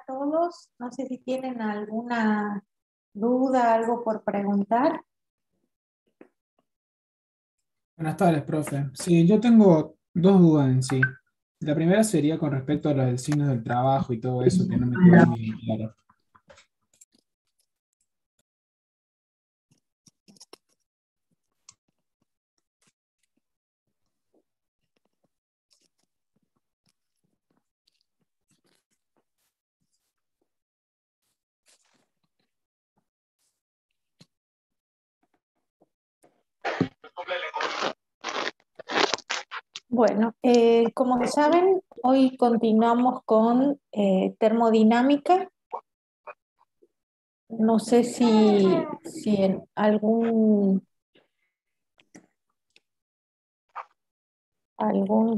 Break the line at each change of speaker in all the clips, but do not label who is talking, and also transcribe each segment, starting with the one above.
todos. No sé si tienen alguna duda, algo por preguntar.
Buenas tardes, profe. Sí, yo tengo dos dudas en sí. La primera sería con respecto a los signos del trabajo y todo eso, que no me quedó muy claro.
Bueno, como saben, hoy continuamos con termodinámica. No sé si en algún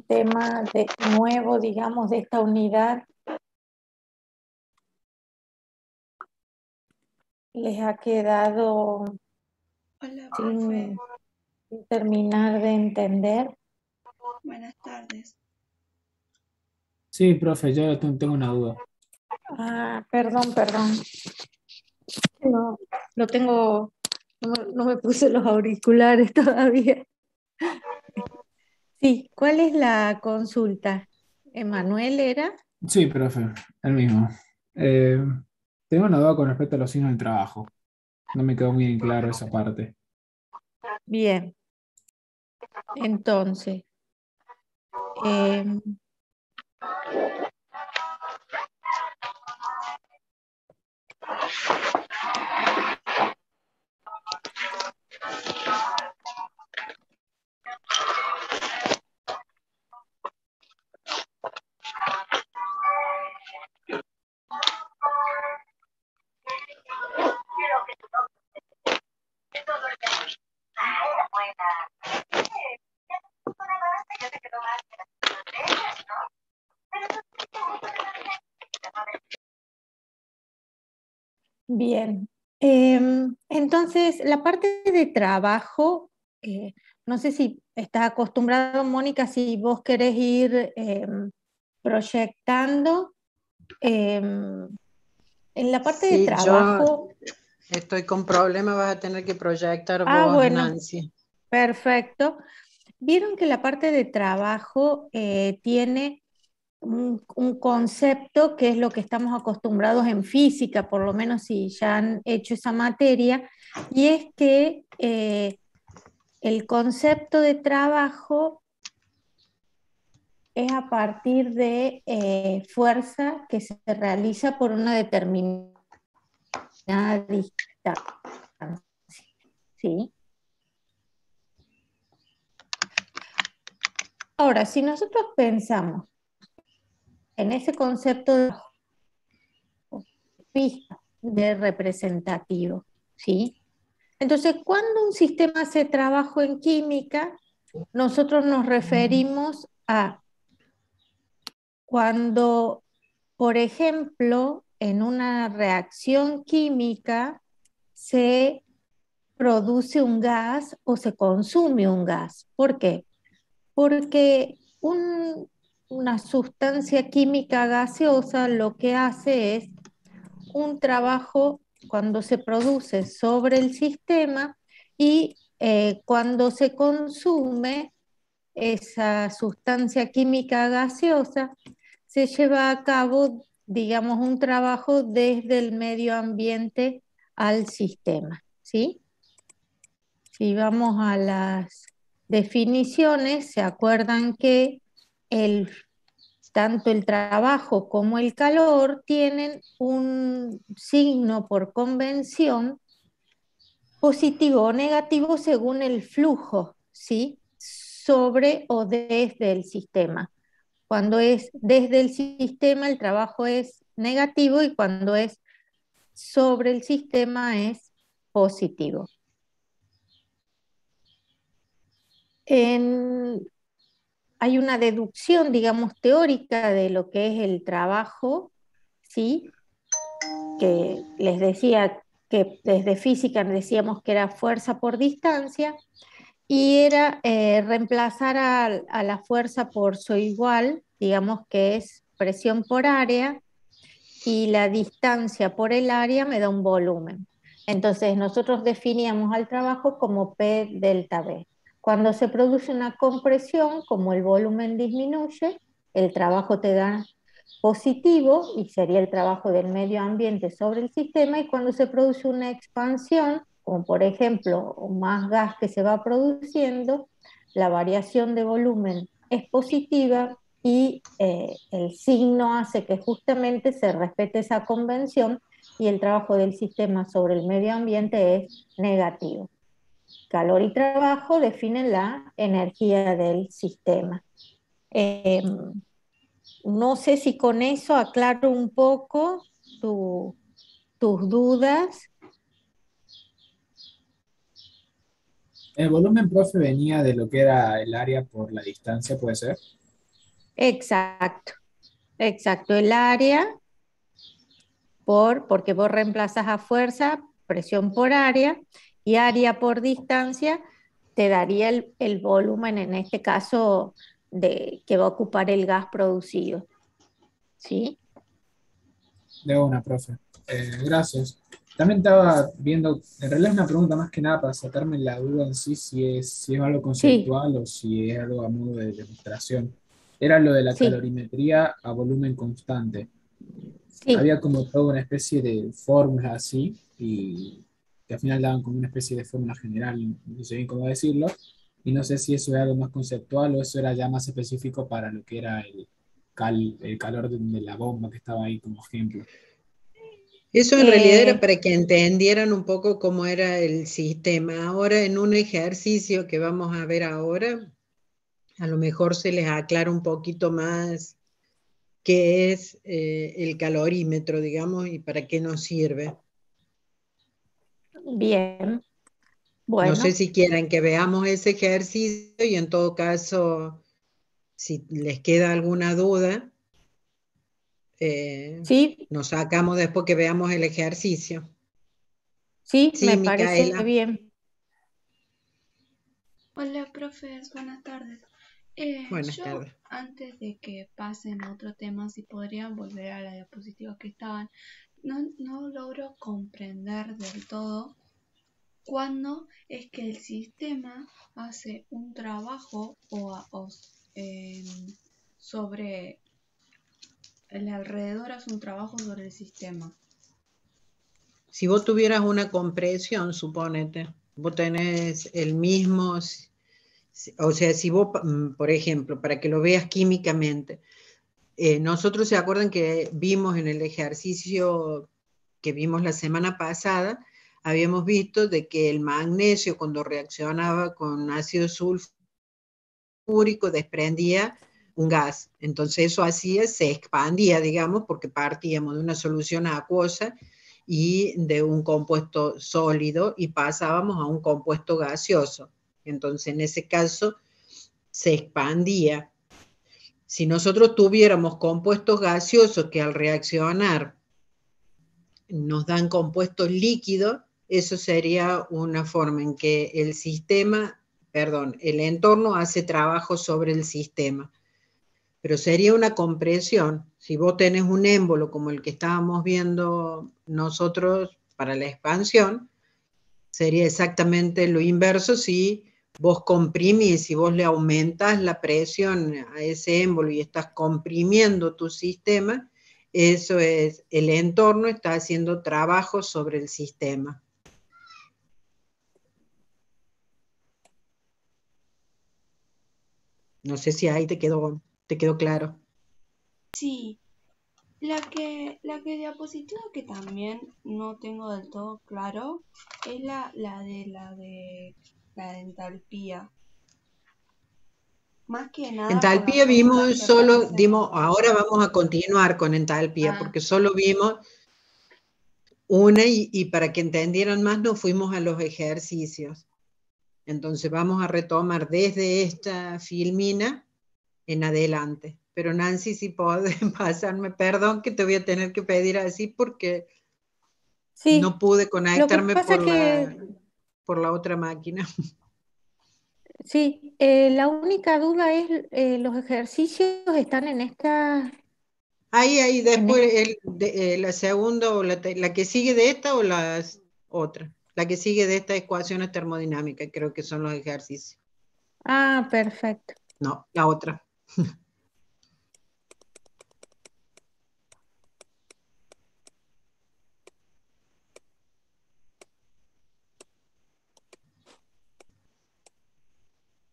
tema nuevo, digamos, de esta unidad les ha quedado
Hola, profe.
sin terminar de entender.
Buenas tardes.
Sí, profe, yo tengo una duda.
Ah, perdón. No, lo tengo, no me puse los auriculares todavía. Sí, ¿cuál es la consulta? ¿Emanuel era?
Sí, profe, el mismo. Eh, Tengo una duda con respecto a los signos del trabajo. No me quedó muy en claro esa parte.
Bien, entonces, em, bien. Entonces, la parte de trabajo, no sé si estás acostumbrado, Mónica, si vos querés ir proyectando. em, en la parte de
Sí, yo
trabajo,
estoy con problemas, vas a tener que proyectar vos,
bueno,
Nancy.
perfecto. Vieron que la parte de trabajo tiene un concepto que es lo que estamos acostumbrados en física, por lo menos si ya han hecho esa materia, y es que el concepto de trabajo es a partir de fuerza que se realiza por una determinada distancia, ¿sí? Ahora, si nosotros pensamos en ese concepto de representativo, ¿sí? Entonces, cuando un sistema hace trabajo en química, nosotros nos referimos a cuando, por ejemplo, en una reacción química se produce un gas o se consume un gas. ¿Por qué? Porque una sustancia química gaseosa lo que hace es un trabajo cuando se produce sobre el sistema y cuando se consume esa sustancia química gaseosa, se lleva a cabo, digamos, un trabajo desde el medio ambiente al sistema, ¿sí? Si vamos a las definiciones, se acuerdan que el tanto el trabajo como el calor tienen un signo por convención positivo o negativo según el flujo, ¿sí? Sobre o desde el sistema. Cuando es desde el sistema, el trabajo es negativo y cuando es sobre el sistema es positivo. En, Hay una deducción, digamos, teórica de lo que es el trabajo, ¿sí? Que les decía que desde física decíamos que era fuerza por distancia y era reemplazar a la fuerza por su igual, digamos que es presión por área, y la distancia por el área me da un volumen. Entonces nosotros definíamos al trabajo como P delta B. Cuando se produce una compresión, como el volumen disminuye, el trabajo te da positivo y sería el trabajo del medio ambiente sobre el sistema, y cuando se produce una expansión, como por ejemplo más gas que se va produciendo, la variación de volumen es positiva y el signo hace que justamente se respete esa convención y el trabajo del sistema sobre el medio ambiente es negativo. Calor y trabajo definen la energía del sistema. Eh, no sé si con eso aclaro un poco tu- tus dudas.
El volumen, profe, venía de lo que era el área por la distancia, ¿puede ser?
Exacto, exacto. El área porque vos reemplazas a fuerza, presión por área, y área por distancia te daría el volumen, en este caso, que va a ocupar el gas producido. ¿Sí?
De una, profe. Gracias. También estaba viendo, en realidad es una pregunta más que nada para sacarme la duda en sí, si es algo
Sí,
conceptual o si es algo a modo de demostración. Era lo de la
sí,
calorimetría a volumen constante.
sí.
Había como toda una especie de fórmula así, y que al final daban como una especie de fórmula general, no sé bien cómo decirlo, y no sé si eso era algo más conceptual o eso era ya más específico para lo que era el calor de la bomba que estaba ahí como ejemplo.
Eso en realidad era
Eh,
para que entendieran un poco cómo era el sistema. Ahora en un ejercicio que vamos a ver ahora, a lo mejor se les aclara un poquito más qué es el calorímetro, digamos, y para qué nos sirve.
bien,
No sé
bueno,
si quieren que veamos ese ejercicio y en todo caso, si les queda alguna duda,
sí,
nos sacamos después que veamos el ejercicio.
sí,
Sí,
me parece
Micaela.
bien.
Hola, profes, buenas tardes.
Buenas
Yo,
tardes.
antes de que pasen a otro tema, si podrían volver a la diapositiva que estaban, no logro comprender del todo cuándo es que el sistema hace un trabajo sobre el alrededor, hace un trabajo sobre el sistema.
Si vos tuvieras una compresión, suponete, vos tenés el mismo, o sea, si vos, por ejemplo, para que lo veas químicamente, nosotros se acuerdan que vimos en el ejercicio que vimos la semana pasada, habíamos visto de que el magnesio cuando reaccionaba con ácido sulfúrico desprendía un gas. Entonces eso hacía, se expandía, digamos, porque partíamos de una solución acuosa y de un compuesto sólido y pasábamos a un compuesto gaseoso. Entonces en ese caso se expandía. Si nosotros tuviéramos compuestos gaseosos que al reaccionar nos dan compuestos líquidos, eso sería una forma en que el sistema, perdón, el entorno hace trabajo sobre el sistema. Pero sería una compresión. Si vos tenés un émbolo como el que estábamos viendo nosotros para la expansión, sería exactamente lo inverso si vos comprimís, si vos le aumentás la presión a ese émbolo y estás comprimiendo tu sistema, eso es, el entorno está haciendo trabajo sobre el sistema. No sé si ahí te quedó claro.
Sí, la que diapositiva que también no tengo del todo claro es la de entalpía. Más que nada por las
Entalpía
fórmulas
vimos
que
solo,
aparecen
dimos,
abajo.
ahora vamos a continuar con entalpía,
Ah,
porque solo vimos una y para que entendieran más nos fuimos a los ejercicios. Entonces vamos a retomar desde esta filmina en adelante. Pero Nancy, si podés pasarme, perdón que te voy a tener que pedir así porque no
Sí,
pude
lo que
conectarme
pasa que,
por la otra máquina.
sí, la única duda es, los ejercicios están en esta
Ahí
En
después
es-
la segunda o la que sigue de esta o las otra. La que sigue de esta ecuaciones termodinámicas, creo que son los ejercicios.
Ah, perfecto.
No, la otra.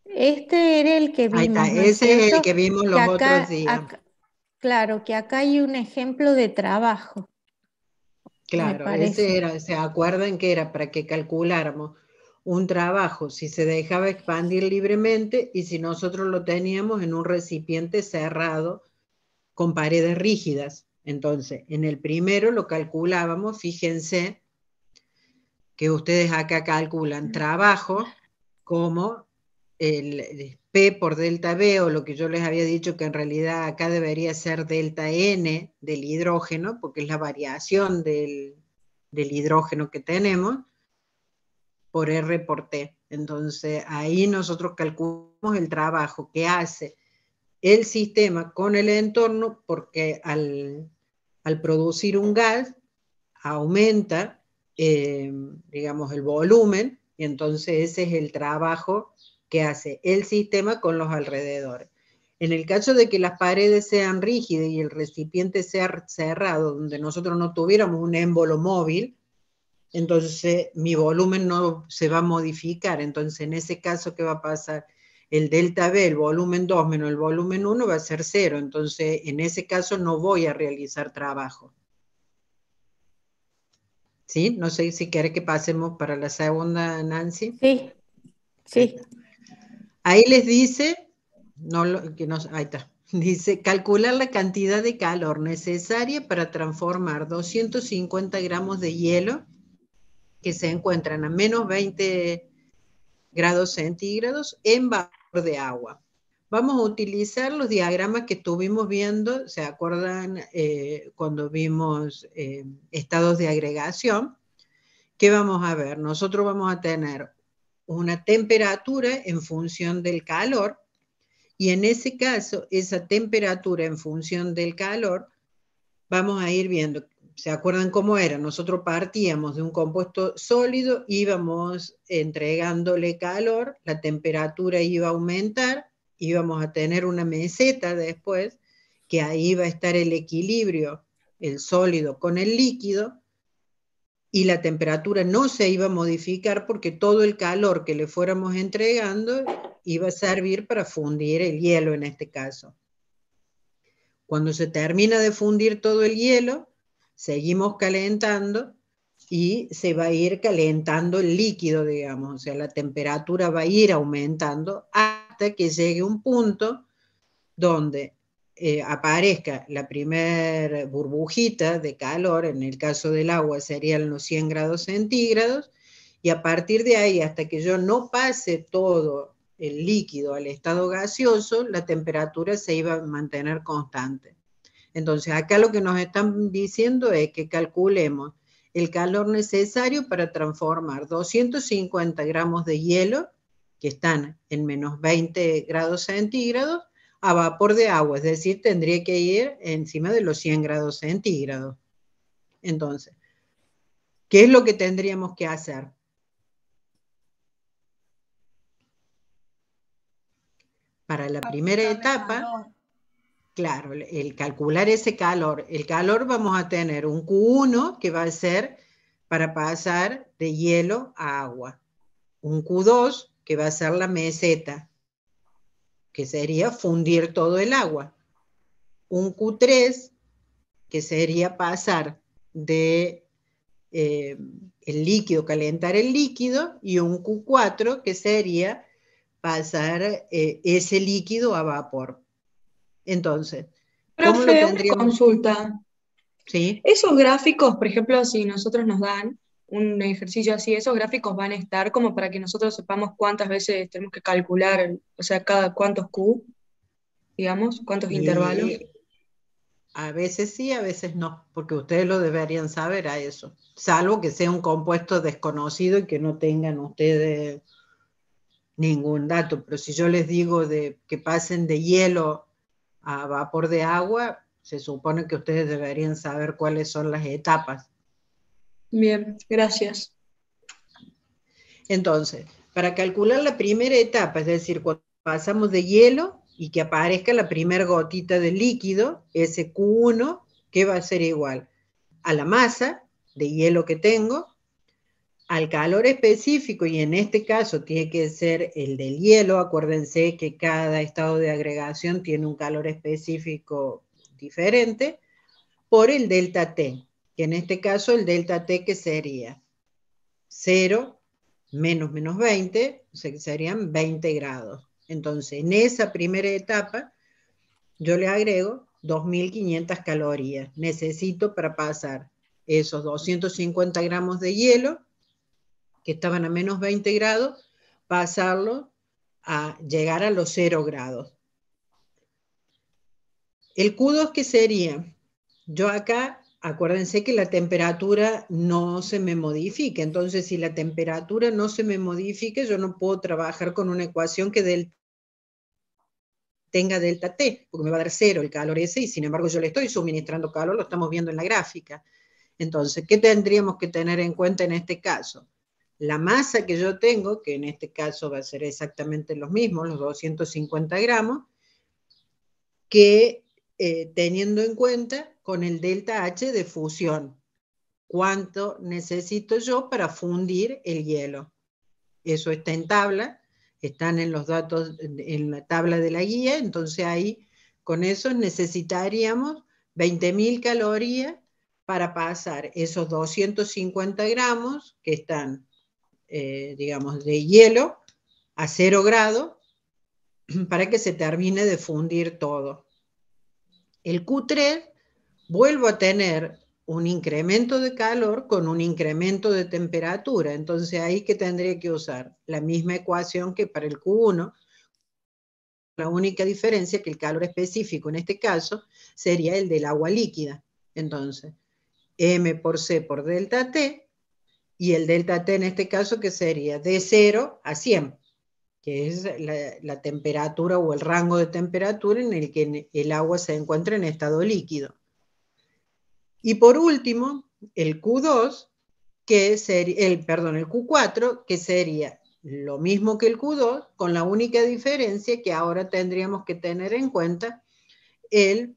Este era el que
Ahí está,
vimos, ¿no es
ese es el
cierto?
que vimos
Que
los otros días.
claro, que acá hay un ejemplo de trabajo, me
Claro, ese
parece.
era, ¿se acuerdan que era para que calculáramos un trabajo si se dejaba expandir libremente y si nosotros lo teníamos en un recipiente cerrado con paredes rígidas? Entonces, en el primero lo calculábamos, fíjense que ustedes acá calculan trabajo como el P por delta B, o lo que yo les había dicho que en realidad acá debería ser delta N del hidrógeno, porque es la variación del hidrógeno que tenemos, por R por T. Entonces ahí nosotros calculamos el trabajo que hace el sistema con el entorno, porque al producir un gas aumenta, digamos, el volumen, y entonces ese es el trabajo que hace el sistema con los alrededores. En el caso de que las paredes sean rígidas y el recipiente sea cerrado, donde nosotros no tuviéramos un émbolo móvil, entonces mi volumen no se va a modificar. Entonces, en ese caso, ¿qué va a pasar? El delta B, el volumen 2 menos el volumen 1 va a ser 0. Entonces, en ese caso no voy a realizar trabajo. ¿Sí? No sé si quiere que pasemos para la segunda, Nancy.
Sí, sí.
Ahí les dice, ahí está, dice, calcular la cantidad de calor necesaria para transformar 250 gramos de hielo que se encuentran a menos 20 grados centígrados en vapor de agua. Vamos a utilizar los diagramas que estuvimos viendo, ¿se acuerdan cuando vimos estados de agregación? ¿Qué vamos a ver? Nosotros vamos a tener una temperatura en función del calor, y en ese caso, esa temperatura en función del calor, vamos a ir viendo. ¿Se acuerdan cómo era? Nosotros partíamos de un compuesto sólido, íbamos entregándole calor, la temperatura iba a aumentar, íbamos a tener una meseta después, que ahí va a estar el equilibrio, el sólido con el líquido, y la temperatura no se iba a modificar porque todo el calor que le fuéramos entregando iba a servir para fundir el hielo en este caso. Cuando se termina de fundir todo el hielo, seguimos calentando y se va a ir calentando el líquido, digamos, o sea, la temperatura va a ir aumentando hasta que llegue un punto donde aparezca la primer burbujita de calor, en el caso del agua serían los 100 grados centígrados, y a partir de ahí, hasta que yo no pase todo el líquido al estado gaseoso, la temperatura se iba a mantener constante. Entonces, acá lo que nos están diciendo es que calculemos el calor necesario para transformar 250 gramos de hielo, que están en menos 20 grados centígrados, a vapor de agua, es decir, tendría que ir encima de los 100 grados centígrados. Entonces, ¿qué es lo que tendríamos que hacer? Para la primera etapa, claro, el calcular ese calor, el calor vamos a tener un Q1 que va a ser para pasar de hielo a agua, un Q2 que va a ser la meseta, que sería fundir todo el agua, un Q3 que sería pasar de el líquido, calentar el líquido, y un Q4 que sería pasar ese líquido a vapor. Entonces, ¿cómo lo
Profe, una
tendríamos?
consulta.
¿Sí?
Esos gráficos, por ejemplo, si nosotros nos dan un ejercicio así, esos gráficos van a estar como para que nosotros sepamos cuántas veces tenemos que calcular, o sea, cada cuántos Q, digamos, cuántos intervalos.
Y a veces sí, a veces no, porque ustedes lo deberían saber a eso, salvo que sea un compuesto desconocido y que no tengan ustedes ningún dato. Pero si yo les digo que pasen de hielo a vapor de agua, se supone que ustedes deberían saber cuáles son las etapas.
Bien, gracias.
Entonces, para calcular la primera etapa, es decir, cuando pasamos de hielo y que aparezca la primera gotita de líquido, ese Q1, que va a ser igual a la masa de hielo que tengo, al calor específico, y en este caso tiene que ser el del hielo. Acuérdense que cada estado de agregación tiene un calor específico diferente, por el delta T, que en este caso el delta T que sería 0 menos 20, o sea que serían 20 grados. Entonces, en esa primera etapa, yo le agrego 2.500 calorías. Necesito para pasar esos 250 gramos de hielo, que estaban a menos 20 grados, pasarlo a llegar a los 0 grados. El Q2, ¿qué sería? Yo acá, acuérdense que la temperatura no se me modifica, entonces si la temperatura no se me modifica, yo no puedo trabajar con una ecuación que tenga delta T, porque me va a dar 0 el calor ese, y sin embargo yo le estoy suministrando calor, lo estamos viendo en la gráfica. Entonces, ¿qué tendríamos que tener en cuenta en este caso? La masa que yo tengo, que en este caso va a ser exactamente los mismos, los 250 gramos, que teniendo en cuenta con el delta H de fusión, cuánto necesito yo para fundir el hielo. Eso está en tabla, están en los datos en la tabla de la guía, entonces ahí con eso necesitaríamos 20.000 calorías para pasar esos 250 gramos que están, digamos, de hielo a 0 grados para que se termine de fundir todo. El Q3 vuelvo a tener un incremento de calor con un incremento de temperatura. Entonces ahí que tendría que usar la misma ecuación que para el Q1. La única diferencia es que el calor específico en este caso sería el del agua líquida. Entonces, M por C por delta T, y el delta T en este caso que sería de 0 a 100, que es la temperatura o el rango de temperatura en el que el agua se encuentra en estado líquido. Y por último, el Q2, que sería, el Q4, que sería lo mismo que el Q2, con la única diferencia que ahora tendríamos que tener en cuenta el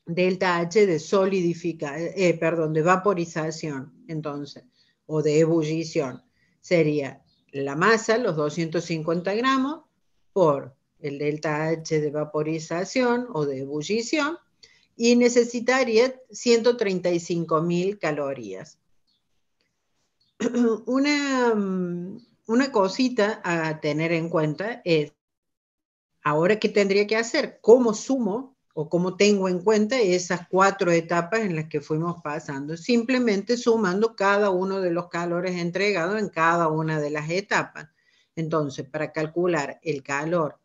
delta H de de vaporización, entonces, o de ebullición. Sería la masa, los 250 gramos, por el delta H de vaporización o de ebullición, y necesitaría 135.000 calorías. Una cosita a tener en cuenta es, ahora qué tendría que hacer, cómo sumo o cómo tengo en cuenta esas 4 etapas en las que fuimos pasando, simplemente sumando cada uno de los calores entregados en cada una de las etapas. Entonces, para calcular el calor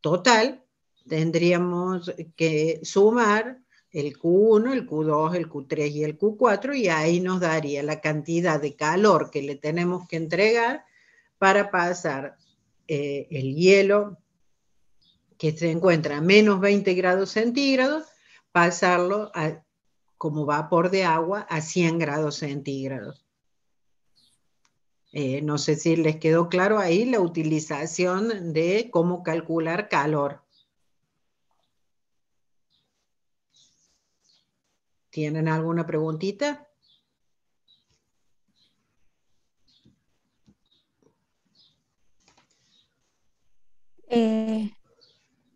total, tendríamos que sumar el Q1, el Q2, el Q3 y el Q4, y ahí nos daría la cantidad de calor que le tenemos que entregar para pasar el hielo que se encuentra a menos 20 grados centígrados, pasarlo como vapor de agua a 100 grados centígrados. No sé si les quedó claro ahí la utilización de cómo calcular calor. ¿Tienen alguna preguntita?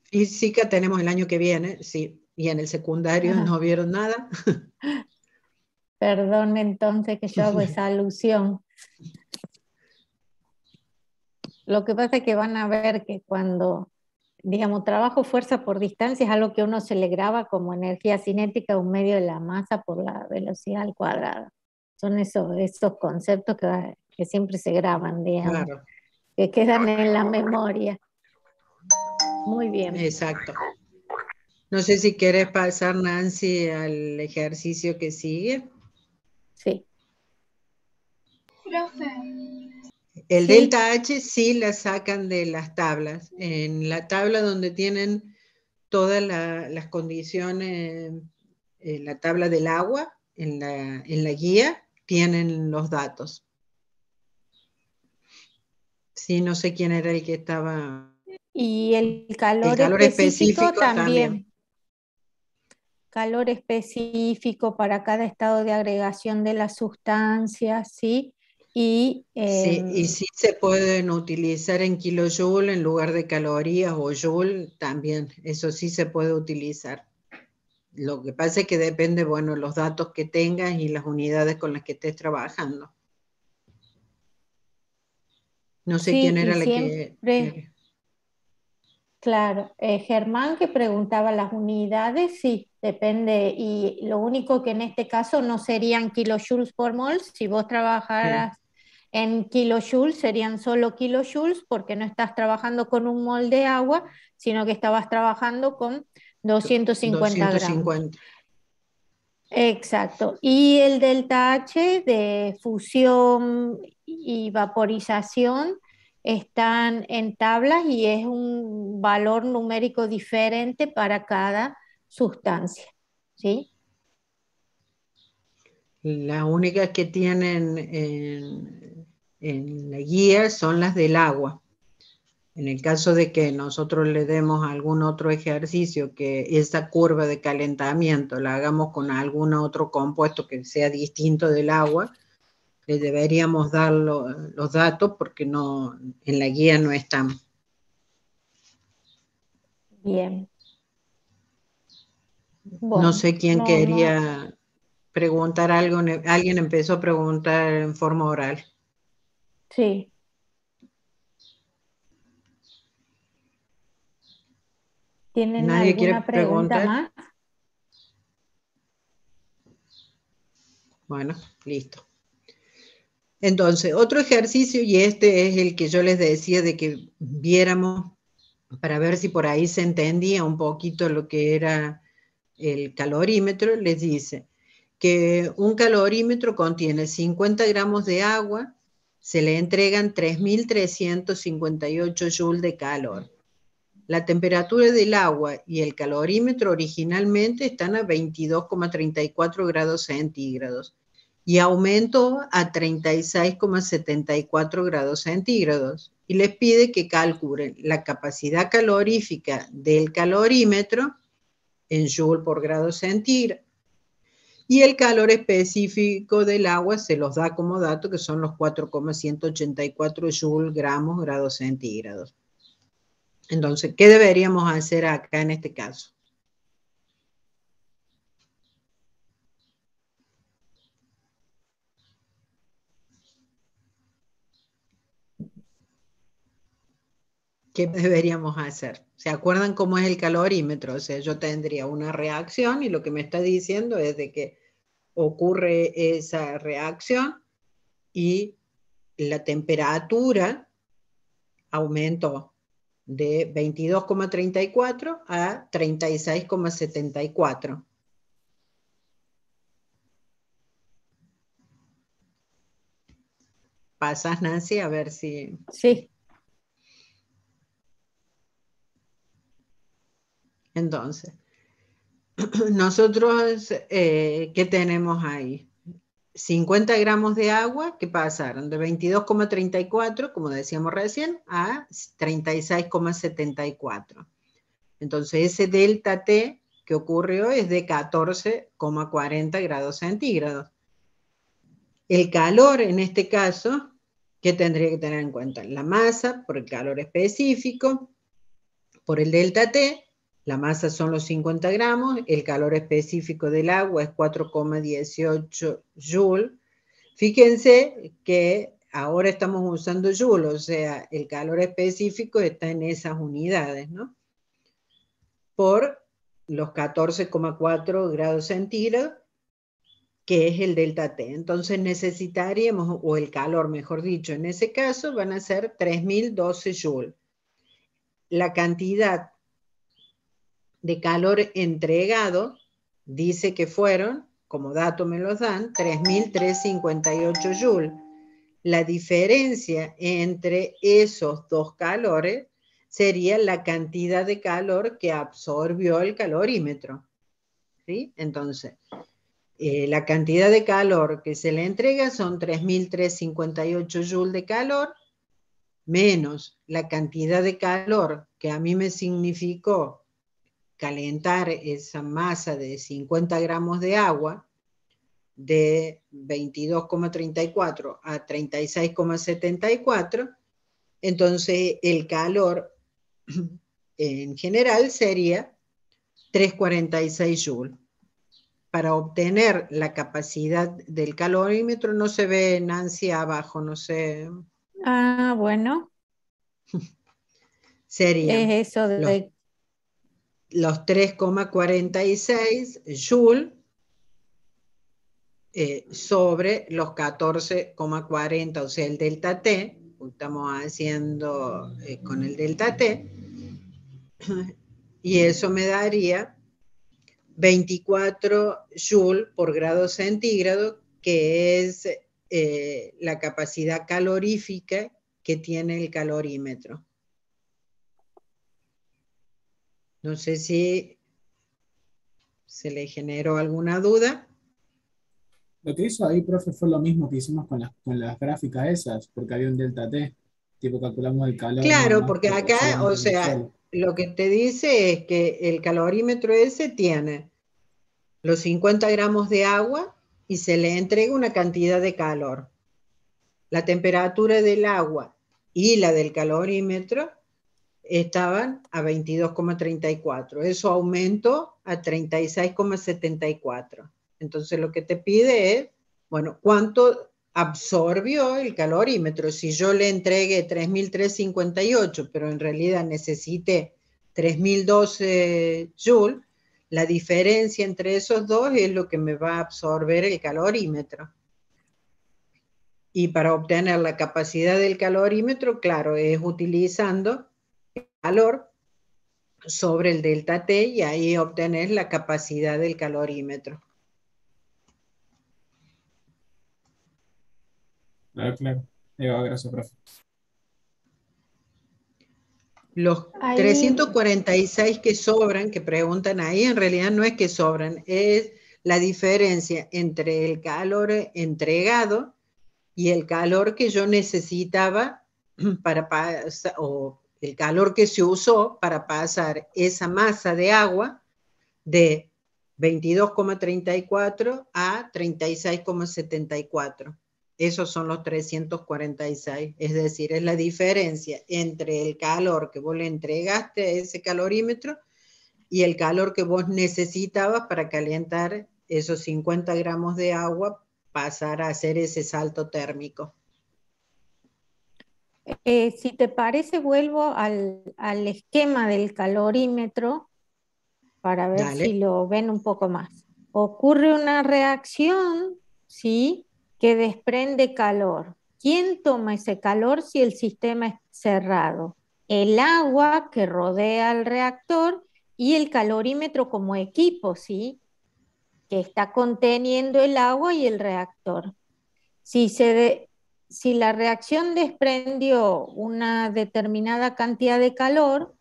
Física tenemos el año que viene, sí. Y en el secundario no vieron nada.
Perdón entonces que yo hago esa alusión. Lo que pasa es que van a ver que cuando, digamos, trabajo fuerza por distancia es algo que uno se le graba como energía cinética, un medio de la masa por la velocidad al cuadrado. Son esos conceptos que siempre se graban, digamos,
Claro.
que quedan en la memoria. Muy bien.
Exacto. No sé si quieres pasar, Nancy, al ejercicio que sigue.
Sí.
Profe,
El
Sí.
delta H sí la sacan de las tablas. En la tabla donde tienen todas las condiciones, la tabla del agua en la guía tienen los datos. Sí, no sé quién era el que estaba.
Y el
El
calor
calor
específico
específico también.
también. Calor específico para cada estado de agregación de las sustancias, ¿sí? Y
Sí, y sí se pueden utilizar en kilojoule en lugar de calorías o joule también. Eso sí se puede utilizar. Lo que pasa es que depende, bueno, los datos que tengas y las unidades con las que estés trabajando. No sé
sí,
quién
y
era la
siempre,
que...
claro, Germán que preguntaba las unidades, sí, depende, y lo único que en este caso no serían kilojoules por mol, si vos trabajaras en kilojoules serían solo kilojoules porque no estás trabajando con un mol de agua, sino que estabas trabajando con 250 gramos.
250.
Exacto. Y el delta H de fusión y vaporización están en tablas y es un valor numérico diferente para cada sustancia, ¿sí?
Las únicas que tienen en la guía son las del agua. En el caso de que nosotros le demos algún otro ejercicio, que esa curva de calentamiento la hagamos con algún otro compuesto que sea distinto del agua, le deberíamos dar los datos porque no, en la guía no están.
Bien.
No
Bueno,
sé quién
no, no,
quería preguntar algo. Alguien empezó a preguntar en forma oral.
sí. ¿Tienen
¿Nadie quiere
alguna pregunta
preguntar?
más?
Bueno, listo. Entonces, otro ejercicio, y este es el que yo les decía de que viéramos para ver si por ahí se entendía un poquito lo que era el calorímetro, les dice que un calorímetro contiene 50 gramos de agua, se le entregan 3.358 joules de calor. La temperatura del agua y el calorímetro originalmente están a 22,34 grados centígrados y aumentó a 36,74 grados centígrados. Y les pide que calculen la capacidad calorífica del calorímetro en joule por grado centígrado. Y el calor específico del agua se los da como dato, que son los 4,184 joule gramos grados centígrados. Entonces, ¿qué deberíamos hacer acá en este caso? ¿Qué deberíamos hacer? ¿Se acuerdan cómo es el calorímetro? O sea, yo tendría una reacción y lo que me está diciendo es de que ocurre esa reacción y la temperatura aumentó de 22,34 a 36,74. ¿Pasas, Nancy? A ver si...
Sí.
Entonces, nosotros, ¿qué tenemos ahí? 50 gramos de agua que pasaron de 22,34, como decíamos recién, a 36,74. Entonces, ese delta T que ocurrió es de 14,40 grados centígrados. El calor, en este caso, ¿qué tendría que tener en cuenta? La masa por el calor específico, por el delta T. La masa son los 50 gramos, el calor específico del agua es 4,18 joules. Fíjense que ahora estamos usando joule, o sea, el calor específico está en esas unidades, ¿no? Por los 14,4 grados centígrados, que es el delta T. Entonces necesitaríamos, o el calor, mejor dicho, en ese caso van a ser 3.012 joules. La cantidad de calor entregado dice que fueron, como dato me los dan, 3.358 joules. La diferencia entre esos dos calores sería la cantidad de calor que absorbió el calorímetro. ¿Sí? Entonces, la cantidad de calor que se le entrega son 3.358 joules de calor, menos la cantidad de calor que a mí me significó calentar esa masa de 50 gramos de agua, de 22,34 a 36,74, entonces el calor en general sería 346 joules. Para obtener la capacidad del calorímetro, no se ve, Nancy, abajo, no sé,
Ah, bueno,
serían
es eso de...
los 3,46 joules sobre los 14,40, o sea, el delta T, estamos haciendo con el delta T, y eso me daría 24 joules por grado centígrado, que es la capacidad calorífica que tiene el calorímetro. No sé si se le generó alguna duda.
Lo que hizo ahí, profe, fue lo mismo que hicimos con las gráficas esas, porque había un delta T, tipo calculamos el calor nada
Claro,
más
porque
por
acá, o
solamente por
sea,
sol.
lo que te dice es que el calorímetro ese tiene los 50 gramos de agua y se le entrega una cantidad de calor. La temperatura del agua y la del calorímetro estaban a 22,34. Eso aumentó a 36,74. Entonces lo que te pide es, bueno, ¿cuánto absorbió el calorímetro? Si yo le entregué 3.358, pero en realidad necesité 3.012 joules, la diferencia entre esos dos es lo que me va a absorber el calorímetro. Y para obtener la capacidad del calorímetro, claro, es utilizando el calor sobre el delta T y ahí obtener la capacidad del calorímetro.
Claro, claro. Gracias, profe.
Los
Ahí,
346 que sobran, que preguntan ahí, en realidad no es que sobran, es la diferencia entre el calor entregado y el calor que yo necesitaba para pasar, o el calor que se usó para pasar esa masa de agua de 22,34 a 36,74. Esos son los 346, es decir, es la diferencia entre el calor que vos le entregaste a ese calorímetro y el calor que vos necesitabas para calentar esos 50 gramos de agua, pasar a hacer ese salto térmico.
si te parece, vuelvo al esquema del calorímetro para ver
Dale.
si lo ven un poco más. Ocurre una reacción, ¿sí? Que desprende calor. ¿Quién toma ese calor si el sistema es cerrado? El agua que rodea al reactor y el calorímetro como equipo, ¿sí? Que está conteniendo el agua y el reactor. Si, si la reacción desprendió una determinada cantidad de calor,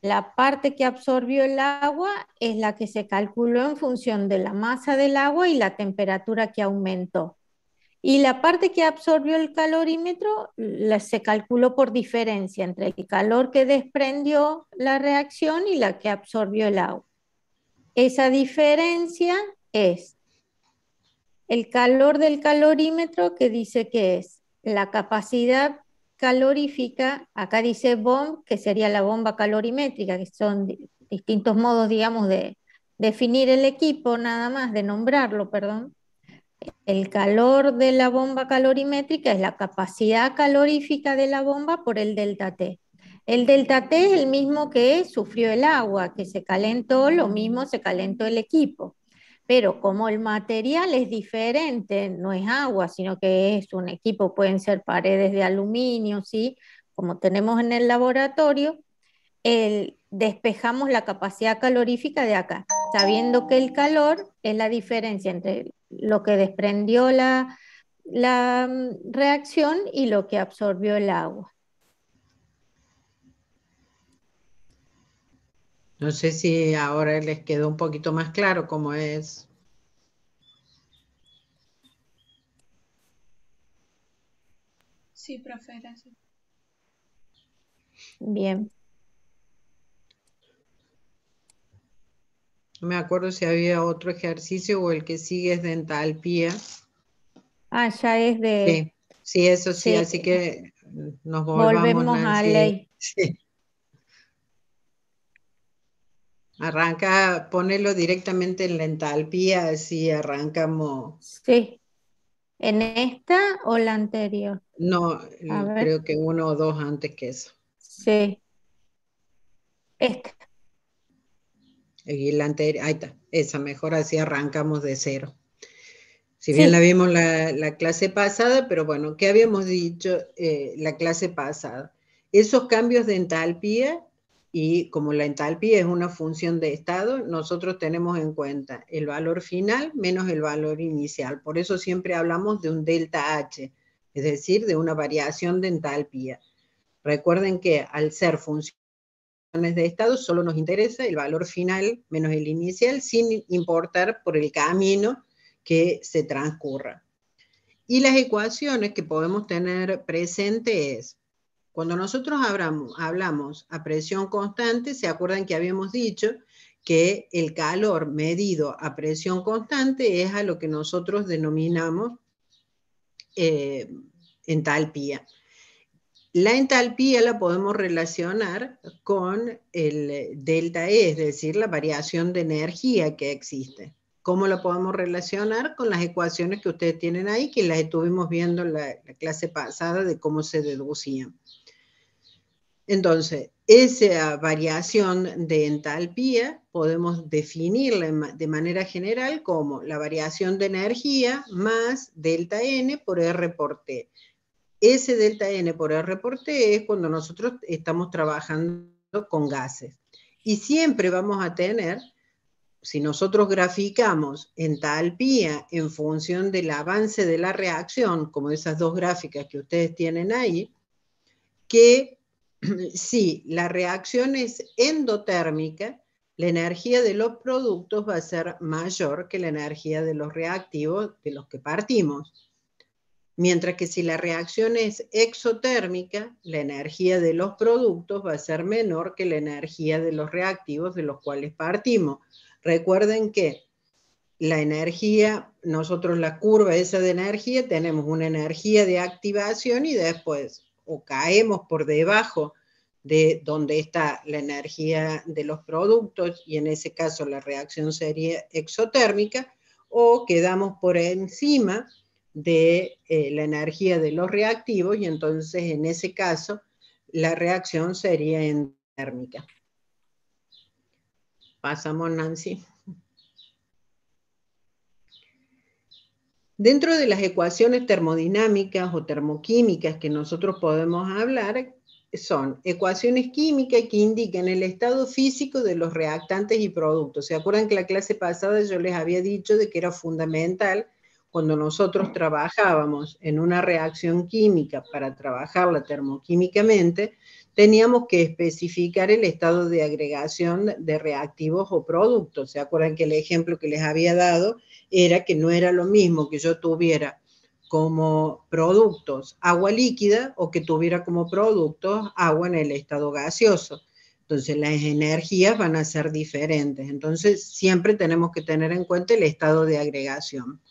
la parte que absorbió el agua es la que se calculó en función de la masa del agua y la temperatura que aumentó. Y la parte que absorbió el calorímetro se calculó por diferencia entre el calor que desprendió la reacción y la que absorbió el agua. Esa diferencia es el calor del calorímetro, que dice que es la capacidad calorífica, acá dice BOM, que sería la bomba calorimétrica, que son distintos modos, digamos, de definir el equipo, nada más, de nombrarlo, perdón. El calor de la bomba calorimétrica es la capacidad calorífica de la bomba por el delta T. El delta T es el mismo que sufrió el agua, que se calentó, lo mismo se calentó el equipo. Pero como el material es diferente, no es agua, sino que es un equipo, pueden ser paredes de aluminio, ¿sí? Como tenemos en el laboratorio, despejamos la capacidad calorífica de acá, sabiendo que el calor es la diferencia entre lo que desprendió la reacción y lo que absorbió el agua.
No sé si ahora les quedó un poquito más claro cómo es.
Sí, profe, gracias.
Bien.
No me acuerdo si había otro ejercicio o el que sigue es de entalpía.
Ah, ya es de,
Sí, sí, eso sí,
sí,
así que nos volvamos,
volvemos a
Nancy.
ley.
Sí. Arranca, ponelo directamente en la entalpía, así arrancamos.
Sí. ¿En esta o la anterior?
No,
A ver.
creo que uno o dos antes que eso.
Sí. Esta.
Y la anterior, ahí está, esa mejor así arrancamos de cero. Si bien la
Sí.
vimos la clase pasada, pero bueno, ¿qué habíamos dicho la clase pasada? Esos cambios de entalpía, y como la entalpía es una función de estado, nosotros tenemos en cuenta el valor final menos el valor inicial. Por eso siempre hablamos de un delta H, es decir, de una variación de entalpía. Recuerden que al ser funciones de estado solo nos interesa el valor final menos el inicial, sin importar por el camino que se transcurra. Y las ecuaciones que podemos tener presente es, cuando nosotros hablamos a presión constante, se acuerdan que habíamos dicho que el calor medido a presión constante es a lo que nosotros denominamos entalpía. La entalpía la podemos relacionar con el delta E, es decir, la variación de energía que existe. ¿Cómo la podemos relacionar? Con las ecuaciones que ustedes tienen ahí, que las estuvimos viendo en la clase pasada de cómo se deducían. Entonces, esa variación de entalpía podemos definirla de manera general como la variación de energía más delta N por R por T. Ese delta N por R por T es cuando nosotros estamos trabajando con gases. Y siempre vamos a tener, si nosotros graficamos entalpía en función del avance de la reacción, como esas dos gráficas que ustedes tienen ahí, que si la reacción es endotérmica, la energía de los productos va a ser mayor que la energía de los reactivos de los que partimos. Mientras que si la reacción es exotérmica, la energía de los productos va a ser menor que la energía de los reactivos de los cuales partimos. Recuerden que la energía, nosotros la curva esa de energía, tenemos una energía de activación y después o caemos por debajo de donde está la energía de los productos y en ese caso la reacción sería exotérmica, o quedamos por encima de la energía de los reactivos y entonces en ese caso la reacción sería endotérmica. Pasamos, Nancy. Dentro de las ecuaciones termodinámicas o termoquímicas que nosotros podemos hablar, son ecuaciones químicas que indican el estado físico de los reactantes y productos. ¿Se acuerdan que la clase pasada yo les había dicho de que era fundamental cuando nosotros trabajábamos en una reacción química para trabajarla termoquímicamente, teníamos que especificar el estado de agregación de reactivos o productos? ¿Se acuerdan que el ejemplo que les había dado era que no era lo mismo que yo tuviera como productos agua líquida o que tuviera como productos agua en el estado gaseoso? Entonces las energías van a ser diferentes. Entonces siempre tenemos que tener en cuenta el estado de agregación.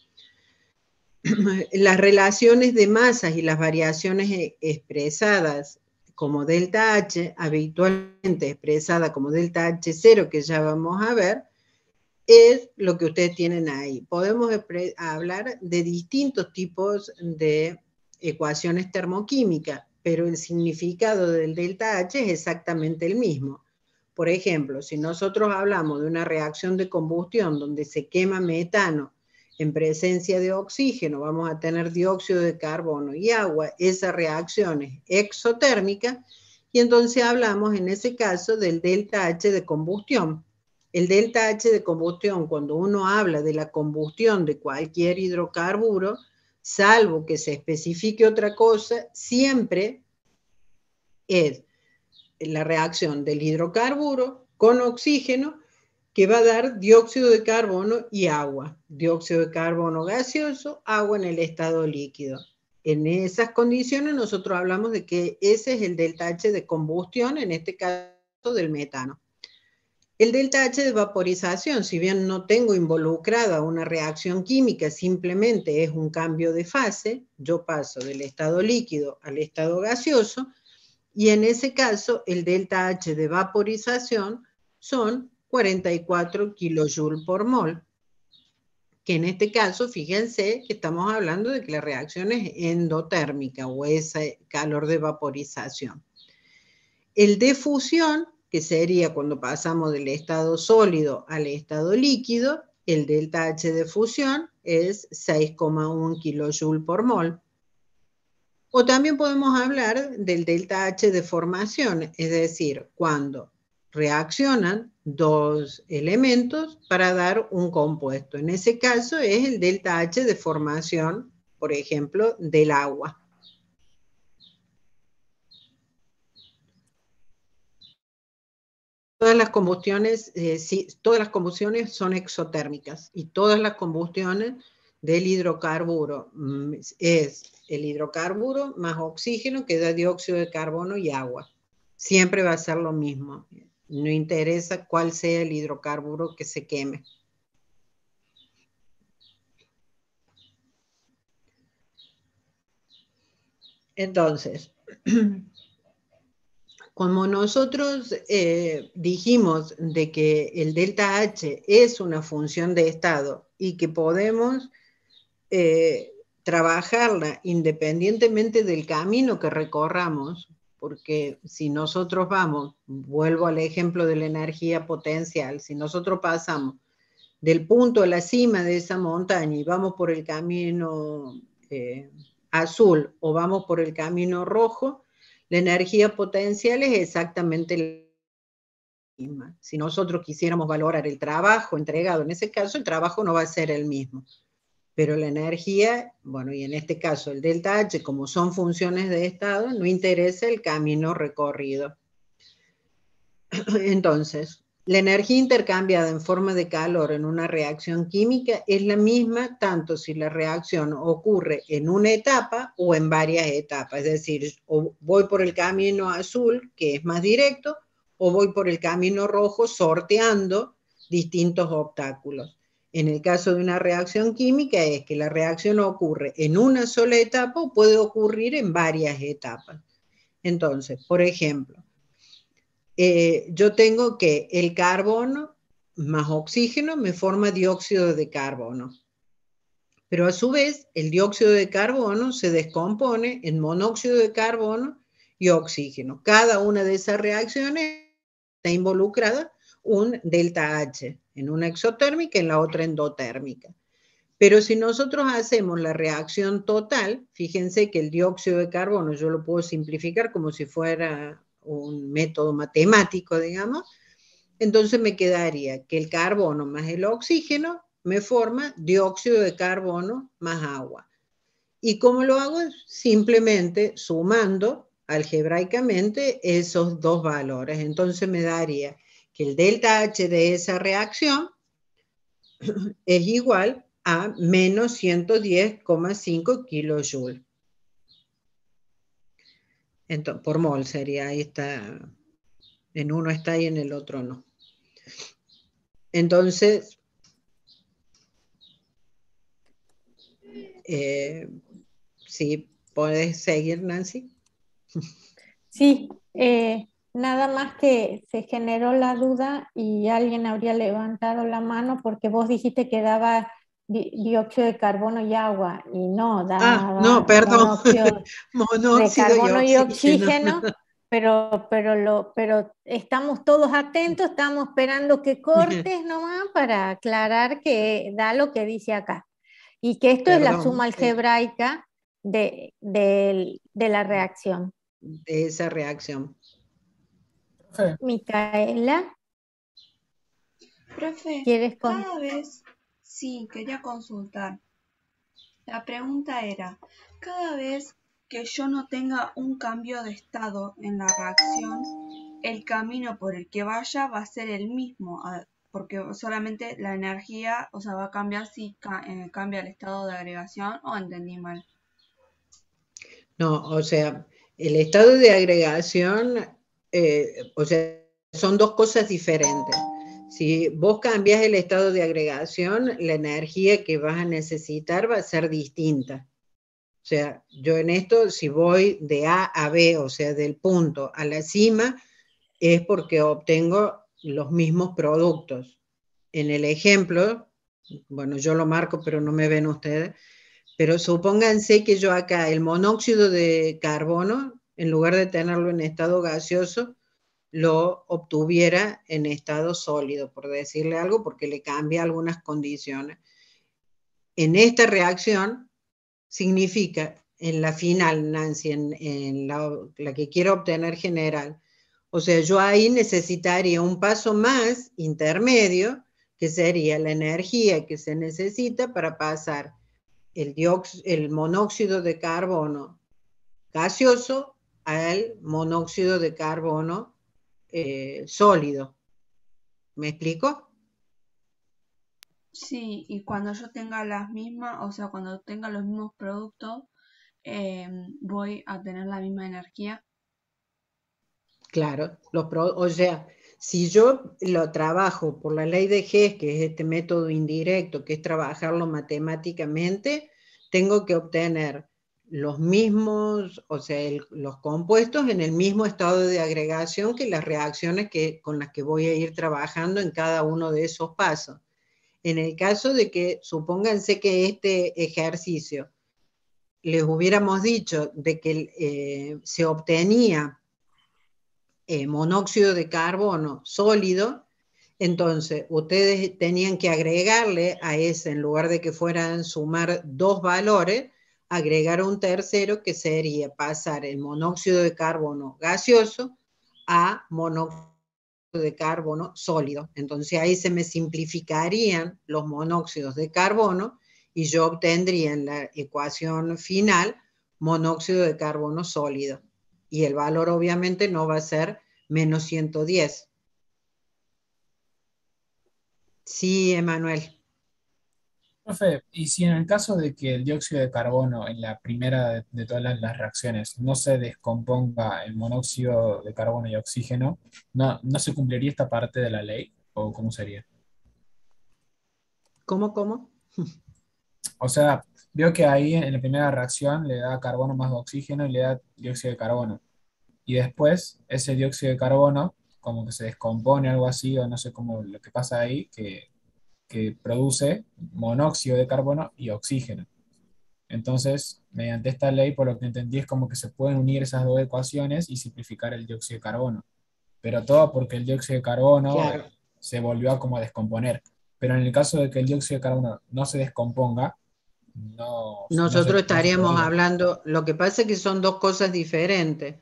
Las relaciones de masas y las variaciones expresadas como delta H, habitualmente expresada como delta H0, que ya vamos a ver, es lo que ustedes tienen ahí. Podemos hablar de distintos tipos de ecuaciones termoquímicas, pero el significado del delta H es exactamente el mismo. Por ejemplo, si nosotros hablamos de una reacción de combustión donde se quema metano en presencia de oxígeno, vamos a tener dióxido de carbono y agua, esa reacción es exotérmica, y entonces hablamos en ese caso del delta H de combustión. El delta H de combustión, cuando uno habla de la combustión de cualquier hidrocarburo, salvo que se especifique otra cosa, siempre es la reacción del hidrocarburo con oxígeno, que va a dar dióxido de carbono y agua. Dióxido de carbono gaseoso, agua en el estado líquido. En esas condiciones nosotros hablamos de que ese es el delta H de combustión, en este caso del metano. El delta H de vaporización, si bien no tengo involucrada una reacción química, simplemente es un cambio de fase, yo paso del estado líquido al estado gaseoso, y en ese caso el delta H de vaporización son 44 kilojoules por mol, que en este caso, fíjense que estamos hablando de que la reacción es endotérmica o ese calor de vaporización. El de fusión, que sería cuando pasamos del estado sólido al estado líquido, el delta H de fusión es 6,1 kilojoules por mol. O también podemos hablar del delta H de formación, es decir, cuando reaccionan dos elementos para dar un compuesto. En ese caso es el delta H de formación, por ejemplo, del agua. Todas las combustiones, todas las combustiones son exotérmicas y todas las combustiones del hidrocarburo es el hidrocarburo más oxígeno que da dióxido de carbono y agua. Siempre va a ser lo mismo. No interesa cuál sea el hidrocarburo que se queme. Entonces, como nosotros dijimos de que el delta H es una función de estado y que podemos trabajarla independientemente del camino que recorramos, porque si nosotros vamos, vuelvo al ejemplo de la energía potencial, si nosotros pasamos del punto a la cima de esa montaña y vamos por el camino azul o vamos por el camino rojo, la energía potencial es exactamente la misma. Si nosotros quisiéramos valorar el trabajo entregado, en ese caso el trabajo no va a ser el mismo. Pero la energía, bueno, y en este caso el delta H, como son funciones de estado, no interesa el camino recorrido. Entonces, la energía intercambiada en forma de calor en una reacción química es la misma tanto si la reacción ocurre en una etapa o en varias etapas. Es decir, o voy por el camino azul, que es más directo, o voy por el camino rojo sorteando distintos obstáculos. En el caso de una reacción química es que la reacción ocurre en una sola etapa o puede ocurrir en varias etapas. Entonces, por ejemplo, yo tengo que el carbono más oxígeno me forma dióxido de carbono. Pero a su vez, el dióxido de carbono se descompone en monóxido de carbono y oxígeno. Cada una de esas reacciones está involucrada un delta H, en una exotérmica y en la otra endotérmica. Pero si nosotros hacemos la reacción total, fíjense que el dióxido de carbono yo lo puedo simplificar como si fuera un método matemático, digamos, entonces me quedaría que el carbono más el oxígeno me forma dióxido de carbono más agua. ¿Y cómo lo hago? Simplemente sumando algebraicamente esos dos valores. Entonces me daría que el delta H de esa reacción es igual a menos 110,5 kilojoules. Entonces, por mol sería, ahí está, en uno está y en el otro no. Entonces, sí, ¿puedes seguir, Nancy?
Sí, nada más que se generó la duda y alguien habría levantado la mano porque vos dijiste que daba dióxido de carbono y agua y no,
No,
daba
perdón,
monóxido de
monóxido y
carbono y
oxígeno.
oxígeno, pero estamos todos atentos, estamos esperando que cortes nomás para aclarar que da lo que dice acá y que esto es la
Perdón,
suma algebraica de la reacción.
de esa reacción.
Profe,
Micaela,
Profe,
¿quieres
cada vez, sí, quería consultar. La pregunta era, cada vez que yo no tenga un cambio de estado en la reacción, el camino por el que vaya va a ser el mismo, porque solamente la energía, o sea, va a cambiar si cambia el estado de agregación, o entendí mal.
No, o sea, el estado de agregación, o sea, son dos cosas diferentes. Si vos cambias el estado de agregación, la energía que vas a necesitar va a ser distinta. O sea, yo en esto, si voy de A a B, o sea, del punto a la cima, es porque obtengo los mismos productos. En el ejemplo, bueno, yo lo marco, pero no me ven ustedes, pero supónganse que yo acá el monóxido de carbono, en lugar de tenerlo en estado gaseoso, lo obtuviera en estado sólido, por decirle algo, porque le cambia algunas condiciones. En esta reacción significa, en la final, Nancy, en la que quiero obtener general, o sea, yo ahí necesitaría un paso más intermedio, que sería la energía que se necesita para pasar el monóxido de carbono gaseoso al monóxido de carbono sólido. ¿Me explico?
Sí, y cuando yo tenga las mismas, o sea, cuando tenga los mismos productos, voy a tener la misma energía.
Claro, o sea, si yo lo trabajo por la ley de Hess, que es este método indirecto, que es trabajarlo matemáticamente, tengo que obtener los mismos, o sea, los compuestos en el mismo estado de agregación que las reacciones con las que voy a ir trabajando en cada uno de esos pasos. En el caso de que, supónganse que este ejercicio les hubiéramos dicho de que se obtenía monóxido de carbono sólido, entonces ustedes tenían que agregarle a ese, en lugar de que fueran sumar dos valores, agregar un tercero que sería pasar el monóxido de carbono gaseoso a monóxido de carbono sólido. Entonces ahí se me simplificarían los monóxidos de carbono y yo obtendría en la ecuación final monóxido de carbono sólido. Y el valor obviamente no va a ser menos 110. Sí, Emanuel.
Profe, y si en el caso de que el dióxido de carbono en la primera de todas las reacciones no se descomponga en monóxido de carbono y oxígeno, ¿no se cumpliría esta parte de la ley? ¿O cómo sería?
¿Cómo?
O sea, veo que ahí en la primera reacción le da carbono más oxígeno y le da dióxido de carbono. Y después ese dióxido de carbono como que se descompone algo así, o no sé cómo lo que pasa ahí, que produce monóxido de carbono y oxígeno. Entonces, mediante esta ley, por lo que entendí, es como que se pueden unir esas dos ecuaciones y simplificar el dióxido de carbono. Pero todo porque el dióxido de carbono
Claro.
se volvió a como descomponer. Pero en el caso de que el dióxido de carbono no se descomponga,
Nosotros
no se
estaríamos
podría.
hablando, lo que pasa es que son dos cosas diferentes.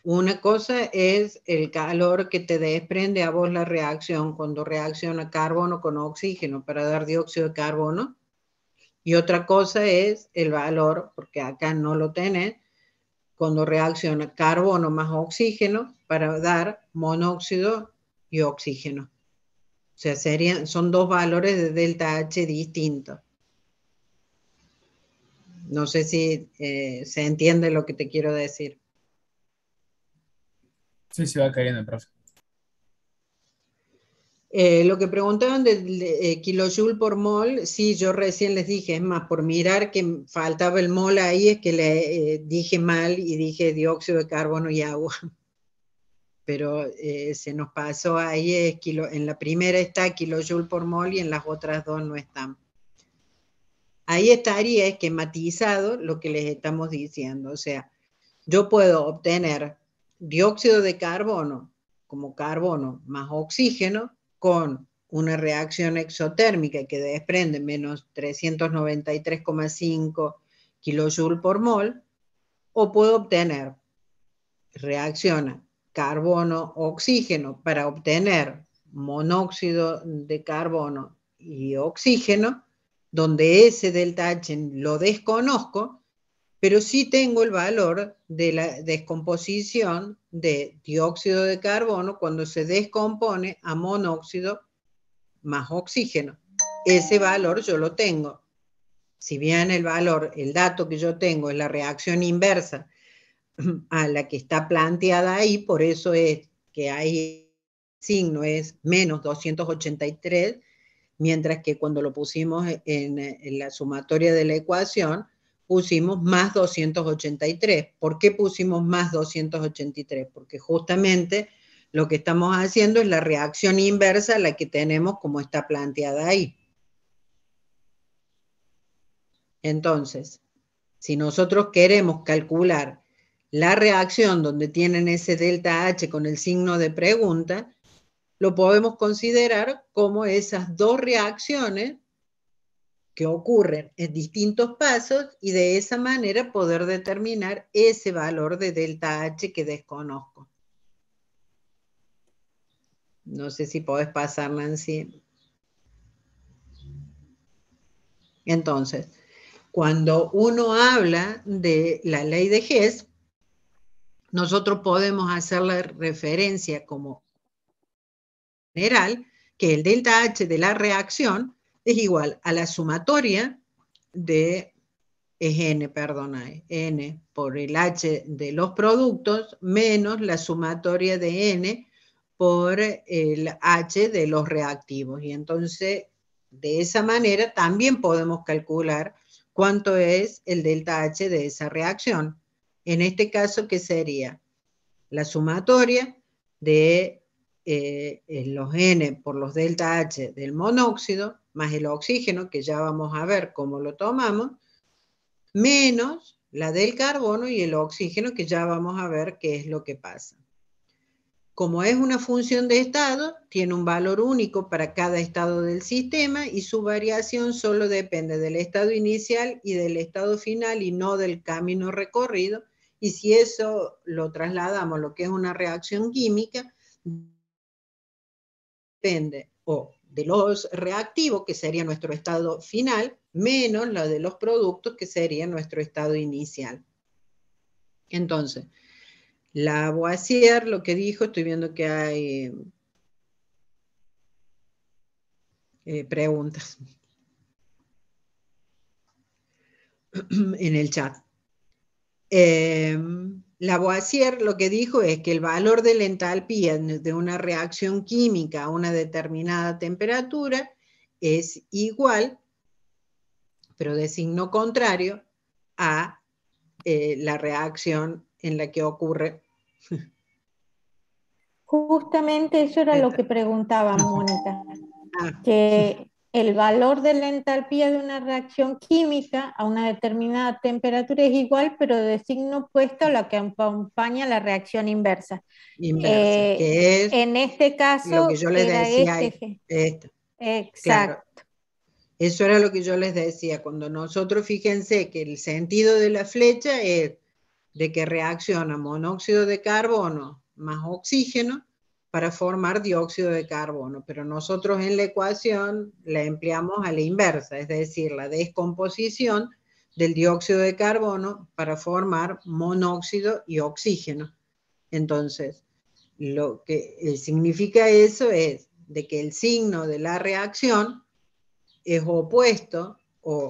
Una cosa es el calor que te desprende a vos la reacción cuando reacciona carbono con oxígeno para dar dióxido de carbono. Y otra cosa es el valor, porque acá no lo tenés, cuando reacciona carbono más oxígeno para dar monóxido y oxígeno. O sea, son dos valores de delta H distintos. No sé si se entiende lo que te quiero decir.
Sí, sí va cayendo, profe.
Lo que preguntaban del kilojoule por mol, sí, yo recién les dije, es más, por mirar que faltaba el mol ahí, es que le dije mal y dije dióxido de carbono y agua. Pero se nos pasó ahí, en la primera está kilojoule por mol y en las otras dos no están. Ahí estaría esquematizado lo que les estamos diciendo, o sea, yo puedo obtener dióxido de carbono como carbono más oxígeno con una reacción exotérmica que desprende menos 393,5 kilojoule por mol, o puedo obtener reacción carbono-oxígeno para obtener monóxido de carbono y oxígeno, donde ese delta H lo desconozco, pero sí tengo el valor de la descomposición de dióxido de carbono cuando se descompone a monóxido más oxígeno. Ese valor yo lo tengo. Si bien el dato que yo tengo es la reacción inversa a la que está planteada ahí, por eso es que ahí el signo es menos 283, mientras que cuando lo pusimos en la sumatoria de la ecuación, pusimos más 283. ¿Por qué pusimos más 283? Porque justamente lo que estamos haciendo es la reacción inversa a la que tenemos como está planteada ahí. Entonces, si nosotros queremos calcular la reacción donde tienen ese delta H con el signo de pregunta, lo podemos considerar como esas dos reacciones que ocurren en distintos pasos y de esa manera poder determinar ese valor de delta H que desconozco. No sé si podés pasar, Nancy. Entonces, cuando uno habla de la ley de Hess, nosotros podemos hacer la referencia como general que el delta H de la reacción es igual a la sumatoria de N por el H de los productos menos la sumatoria de N por el H de los reactivos. Y entonces, de esa manera también podemos calcular cuánto es el delta H de esa reacción. En este caso, ¿qué sería? La sumatoria de los N por los delta H del monóxido, más el oxígeno, que ya vamos a ver cómo lo tomamos, menos la del carbono y el oxígeno, que ya vamos a ver qué es lo que pasa. Como es una función de estado, tiene un valor único para cada estado del sistema y su variación solo depende del estado inicial y del estado final y no del camino recorrido. Y si eso lo trasladamos a lo que es una reacción química, depende de los reactivos, que sería nuestro estado final, menos la de los productos, que sería nuestro estado inicial. Entonces, Lavoisier lo que dijo, estoy viendo que hay preguntas en el chat. Lavoisier lo que dijo es que el valor de la entalpía de una reacción química a una determinada temperatura es igual, pero de signo contrario, a la reacción en la que ocurre.
Justamente eso era lo que preguntaba Mónica, que el valor de la entalpía de una reacción química a una determinada temperatura es igual, pero de signo opuesto a la que acompaña la reacción inversa.
Que es
en este caso
lo que yo les
era
decía.
Exacto.
Claro. Eso era lo que yo les decía. Cuando nosotros, fíjense que el sentido de la flecha es de que reacciona monóxido de carbono más oxígeno para formar dióxido de carbono, pero nosotros en la ecuación la empleamos a la inversa, es decir, la descomposición del dióxido de carbono para formar monóxido y oxígeno. Entonces, lo que significa eso es de que el signo de la reacción es opuesto, o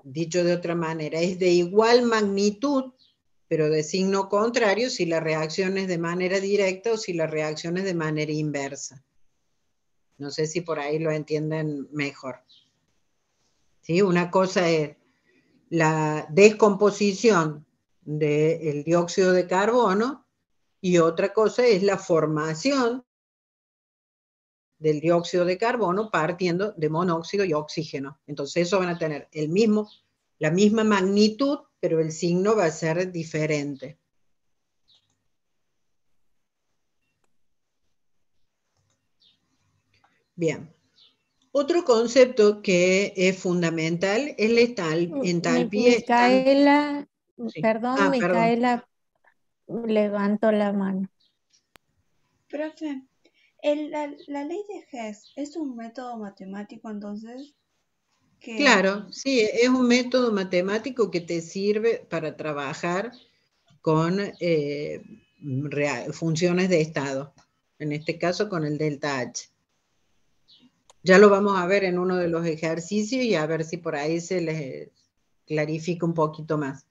dicho de otra manera, es de igual magnitud, pero de signo contrario si la reacción es de manera directa o si la reacción es de manera inversa. No sé si por ahí lo entienden mejor. ¿Sí? Una cosa es la descomposición del dióxido de carbono y otra cosa es la formación del dióxido de carbono partiendo de monóxido y oxígeno. Entonces eso van a tener la misma magnitud, pero el signo va a ser diferente. Bien. Otro concepto que es fundamental es la entalpía.
Micaela,
Sí.
perdón, Micaela levantó la mano.
Profe, la ley de Hess es un método matemático entonces. que
Claro, sí, es un método matemático que te sirve para trabajar con funciones de estado, en este caso con el delta H. Ya lo vamos a ver en uno de los ejercicios y a ver si por ahí se les clarifica un poquito más.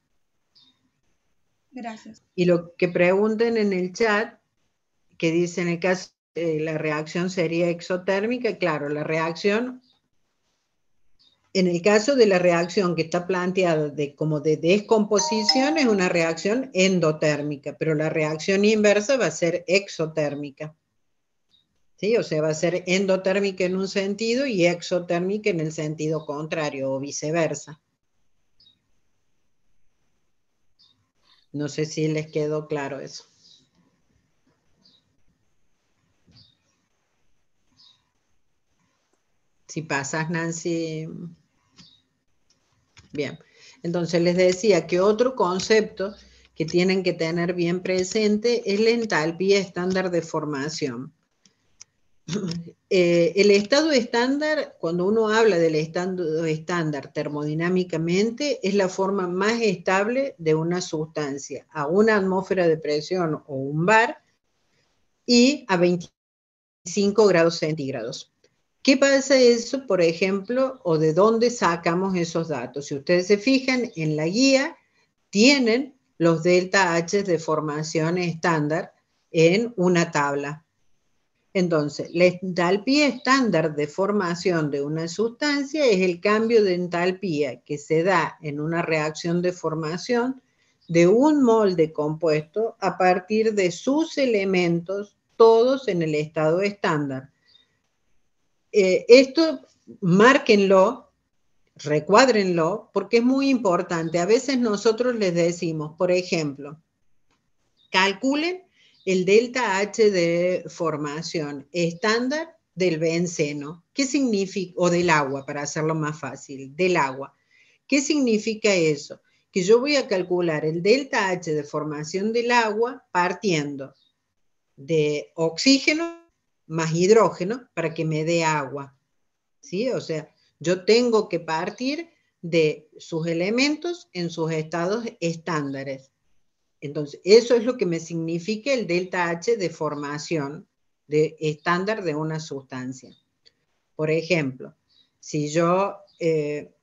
gracias.
Y lo que pregunten en el chat, que dice en el caso la reacción sería exotérmica, claro, la reacción, en el caso de la reacción que está planteada como de descomposición, es una reacción endotérmica, pero la reacción inversa va a ser exotérmica. ¿Sí? O sea, va a ser endotérmica en un sentido y exotérmica en el sentido contrario o viceversa. No sé si les quedó claro eso. Si pasas, Nancy. Bien. Entonces les decía que otro concepto que tienen que tener bien presente es la entalpía estándar de formación. El estado estándar, cuando uno habla del estado estándar termodinámicamente, es la forma más estable de una sustancia a una atmósfera de presión o un bar y a 25 grados centígrados. ¿Qué pasa eso, por ejemplo, o de dónde sacamos esos datos? Si ustedes se fijan en la guía, tienen los delta H de formación estándar en una tabla. Entonces, la entalpía estándar de formación de una sustancia es el cambio de entalpía que se da en una reacción de formación de un mol de compuesto a partir de sus elementos, todos en el estado estándar. Esto márquenlo, recuádrenlo, porque es muy importante. A veces nosotros les decimos, por ejemplo, calculen el delta H de formación estándar del benceno. ¿Qué significa? O del agua, para hacerlo más fácil, del agua. ¿Qué significa eso? Que yo voy a calcular el delta H de formación del agua partiendo de oxígeno más hidrógeno para que me dé agua. ¿Sí? O sea, yo tengo que partir de sus elementos en sus estados estándares. Entonces, eso es lo que me significa el delta H de formación de estándar de una sustancia. Por ejemplo, si yo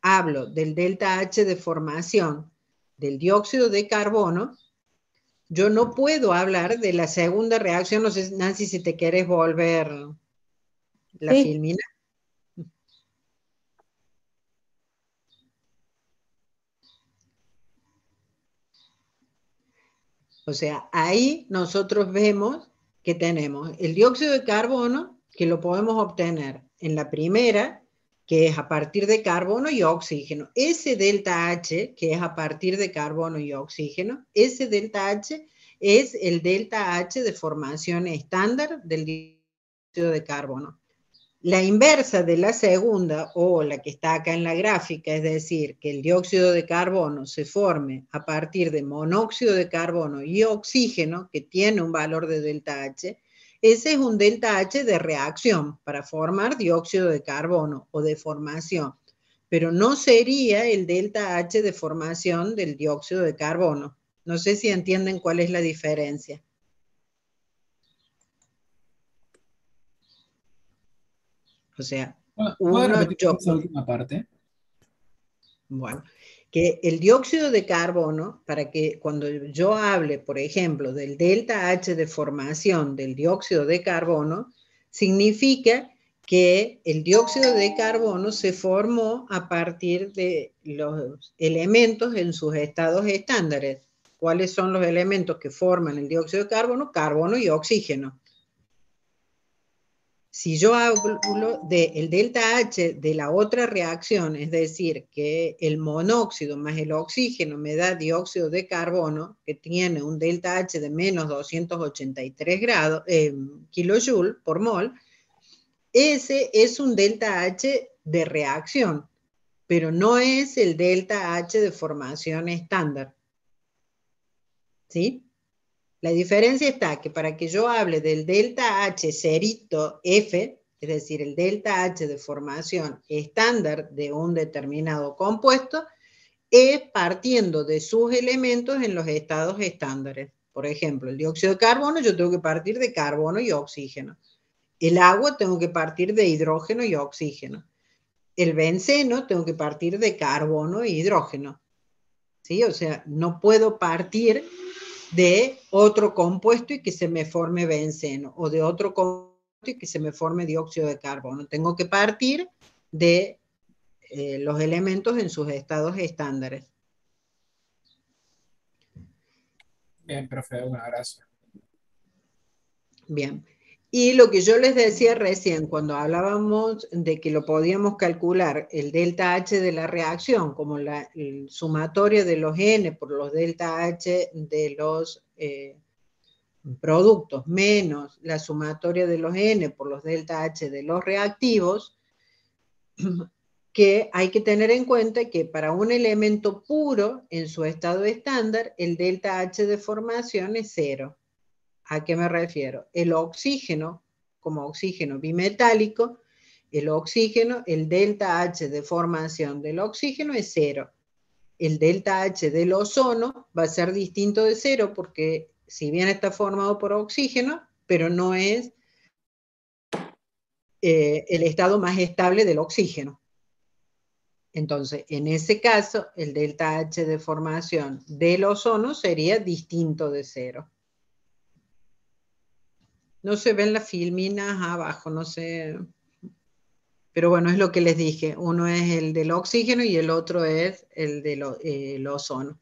hablo del delta H de formación del dióxido de carbono, yo no puedo hablar de la segunda reacción. No sé, Nancy, si te quieres volver la
Sí,
filmina. O sea, ahí nosotros vemos que tenemos el dióxido de carbono, que lo podemos obtener en la primera, que es a partir de carbono y oxígeno. Ese delta H, que es a partir de carbono y oxígeno, ese delta H es el delta H de formación estándar del dióxido de carbono. La inversa de la segunda, o la que está acá en la gráfica, es decir, que el dióxido de carbono se forme a partir de monóxido de carbono y oxígeno, que tiene un valor de delta H, ese es un delta H de reacción para formar dióxido de carbono o de formación, pero no sería el delta H de formación del dióxido de carbono. No sé si entienden cuál es la diferencia. O sea,
¿Puedo
uno,
repetir
yo,
esa última parte?
bueno, que el dióxido de carbono, para que cuando yo hable, por ejemplo, del delta H de formación del dióxido de carbono, significa que el dióxido de carbono se formó a partir de los elementos en sus estados estándares. ¿Cuáles son los elementos que forman el dióxido de carbono? Carbono y oxígeno. Si yo hablo del delta H de la otra reacción, es decir, que el monóxido más el oxígeno me da dióxido de carbono, que tiene un delta H de menos 283 kilojoules por mol, ese es un delta H de reacción, pero no es el delta H de formación estándar. ¿Sí? La diferencia está que para que yo hable del delta H cerito F, es decir, el delta H de formación estándar de un determinado compuesto, es partiendo de sus elementos en los estados estándares. Por ejemplo, el dióxido de carbono, yo tengo que partir de carbono y oxígeno. El agua tengo que partir de hidrógeno y oxígeno. El benceno tengo que partir de carbono e hidrógeno. ¿Sí? O sea, no puedo partir de otro compuesto y que se me forme benceno, o de otro compuesto y que se me forme dióxido de carbono. Tengo que partir de los elementos en sus estados estándares.
Bien, profe, una gracias.
Bien. Y lo que yo les decía recién, cuando hablábamos de que lo podíamos calcular, el delta H de la reacción, como el sumatorio de los N por los delta H de los productos, menos la sumatoria de los N por los delta H de los reactivos, que hay que tener en cuenta que para un elemento puro en su estado estándar, el delta H de formación es 0. ¿A qué me refiero? El oxígeno, como oxígeno bimetálico, el delta H de formación del oxígeno es 0. El delta H del ozono va a ser distinto de 0 porque si bien está formado por oxígeno, pero no es el estado más estable del oxígeno. Entonces, en ese caso, el delta H de formación del ozono sería distinto de 0. No se ven las filminas abajo, no sé. Pero bueno, es lo que les dije. Uno es el del oxígeno y el otro es el del ozono.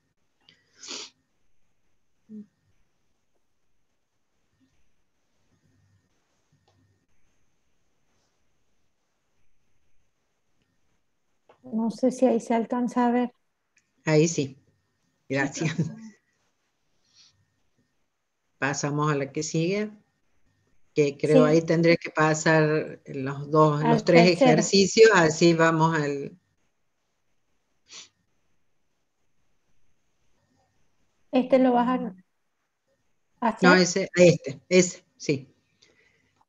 No sé si ahí se alcanza a ver.
Ahí sí. Gracias. Pasamos a la que sigue. Que creo
Sí,
ahí tendré que pasar los
al
tres
tercero.
ejercicios, así vamos al...
¿Este lo vas a
No,
hacer?
ese, sí.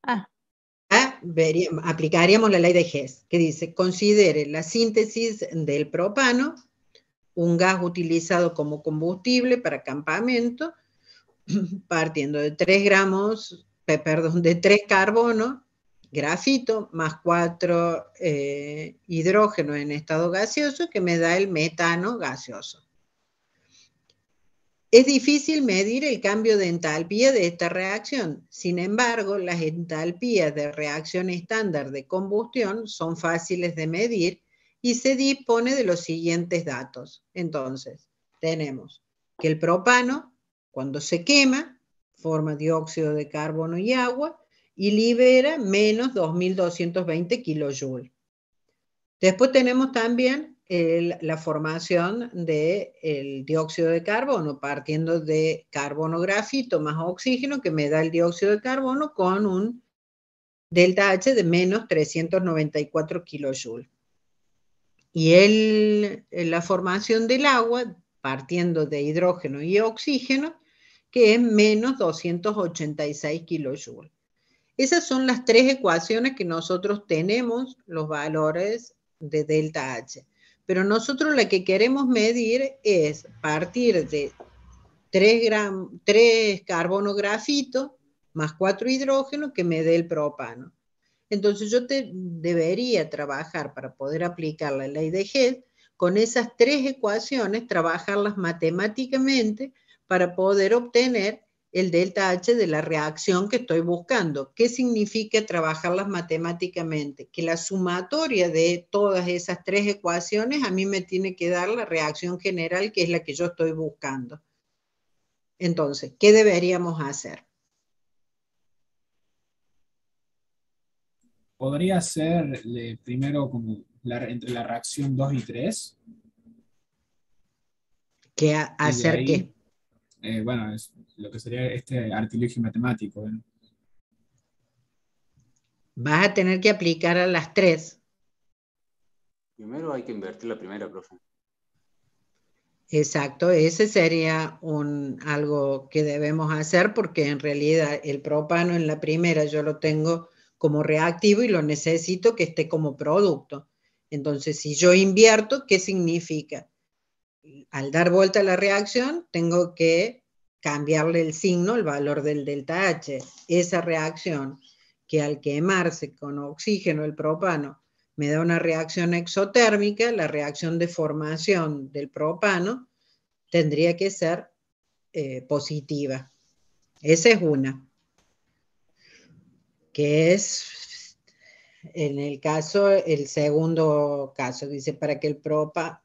Ah,
Aplicaríamos la ley de Hess, que dice, considere la síntesis del propano, un gas utilizado como combustible para campamento, partiendo de 3 carbonos, grafito, más 4 hidrógenos en estado gaseoso, que me da el metano gaseoso. Es difícil medir el cambio de entalpía de esta reacción. Sin embargo, las entalpías de reacción estándar de combustión son fáciles de medir y se dispone de los siguientes datos. Entonces, tenemos que el propano, cuando se quema, forma dióxido de carbono y agua y libera menos 2220 kilojoules. Después tenemos también la formación del dióxido de carbono, partiendo de carbono grafito más oxígeno, que me da el dióxido de carbono con un delta H de menos 394 kilojoules. Y la formación del agua, partiendo de hidrógeno y oxígeno, que es menos 286 kilojoules. Esas son las 3 ecuaciones que nosotros tenemos, los valores de delta H. Pero nosotros la que queremos medir es partir de 3 carbono grafito más 4 hidrógenos que me dé el propano. Entonces yo debería trabajar para poder aplicar la ley de Hess con esas 3 ecuaciones, trabajarlas matemáticamente para poder obtener el delta H de la reacción que estoy buscando. ¿Qué significa trabajarlas matemáticamente? Que la sumatoria de todas esas 3 ecuaciones a mí me tiene que dar la reacción general, que es la que yo estoy buscando. Entonces, ¿qué deberíamos hacer?
¿Podría ser primero como entre la reacción 2 y 3?
¿Qué
Y de
hacer
ahí,
qué?
bueno, es lo que sería este artilugio matemático, ¿no?
Vas a tener que aplicar a las 3.
Primero hay que invertir la primera, profe.
Exacto, ese sería algo que debemos hacer porque en realidad el propano en la primera yo lo tengo como reactivo y lo necesito que esté como producto. Entonces, si yo invierto, ¿qué significa? Al dar vuelta a la reacción, tengo que cambiarle el signo, el valor del delta H. Esa reacción que al quemarse con oxígeno el propano me da una reacción exotérmica, la reacción de formación del propano tendría que ser positiva. Esa es una. Que es, en el caso, el segundo caso, dice, para que el propano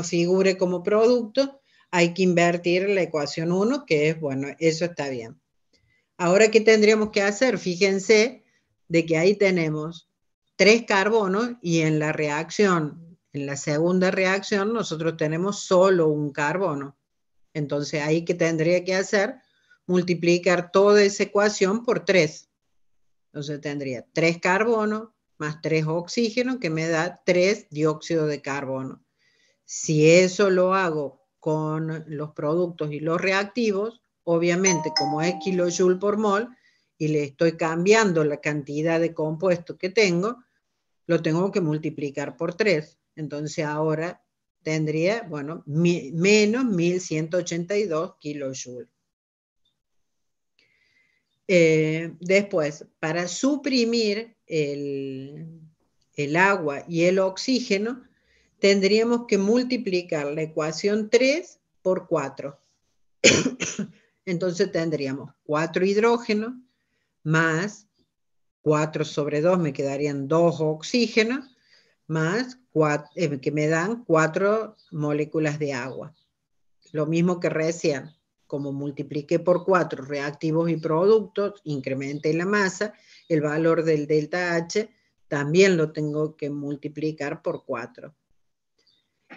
figure como producto, hay que invertir la ecuación 1, que es, bueno, eso está bien. Ahora, ¿qué tendríamos que hacer? Fíjense de que ahí tenemos 3 carbonos y en la reacción, en la segunda reacción, nosotros tenemos solo un carbono. Entonces, ahí ¿qué tendría que hacer? Multiplicar toda esa ecuación por 3. Entonces tendría 3 carbonos más 3 oxígenos, que me da 3 dióxido de carbono. Si eso lo hago con los productos y los reactivos, obviamente como es kilojoule por mol y le estoy cambiando la cantidad de compuesto que tengo, lo tengo que multiplicar por 3. Entonces ahora tendría, bueno, menos 1182 kilojoules. Después, para suprimir el agua y el oxígeno, tendríamos que multiplicar la ecuación 3 por 4. Entonces tendríamos 4 hidrógenos más 4 sobre 2, me quedarían 2 oxígenos, más 4, que me dan 4 moléculas de agua. Lo mismo que recién, como multipliqué por 4 reactivos y productos, incrementé la masa, el valor del delta H también lo tengo que multiplicar por 4.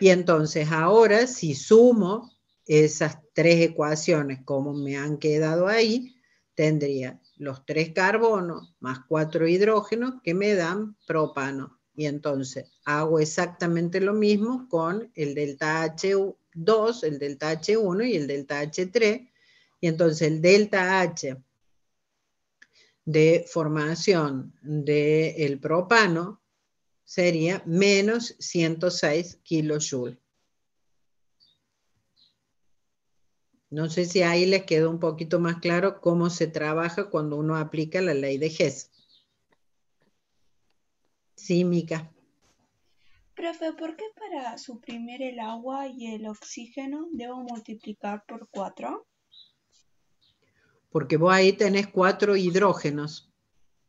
Y entonces ahora, si sumo esas 3 ecuaciones como me han quedado ahí, tendría los 3 carbonos más 4 hidrógenos que me dan propano. Y entonces hago exactamente lo mismo con el delta H2, el delta H1 y el delta H3. Y entonces el delta H de formación del propano sería menos 106 kilojoules. No sé si ahí les quedó un poquito más claro cómo se trabaja cuando uno aplica la ley de Hess. Sí, Mica.
Profe, ¿por qué para suprimir el agua y el oxígeno debo multiplicar por 4?
Porque vos ahí tenés 4 hidrógenos,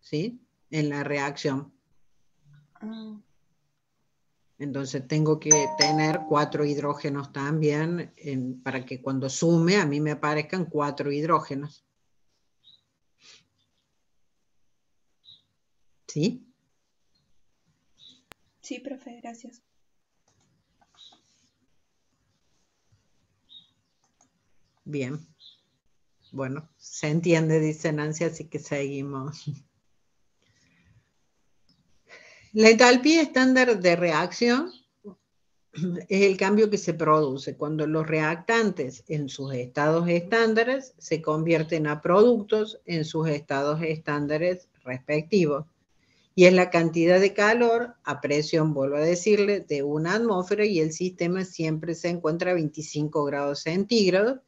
¿sí? En la reacción. Entonces tengo que tener 4 hidrógenos también para que cuando sume a mí me aparezcan 4 hidrógenos. ¿Sí?
Sí, profe, gracias.
Bien. Bueno, se entiende, dice Nancy, así que seguimos. La entalpía estándar de reacción es el cambio que se produce cuando los reactantes en sus estados estándares se convierten a productos en sus estados estándares respectivos. Y es la cantidad de calor a presión, vuelvo a decirle, de una atmósfera y el sistema siempre se encuentra a 25 grados centígrados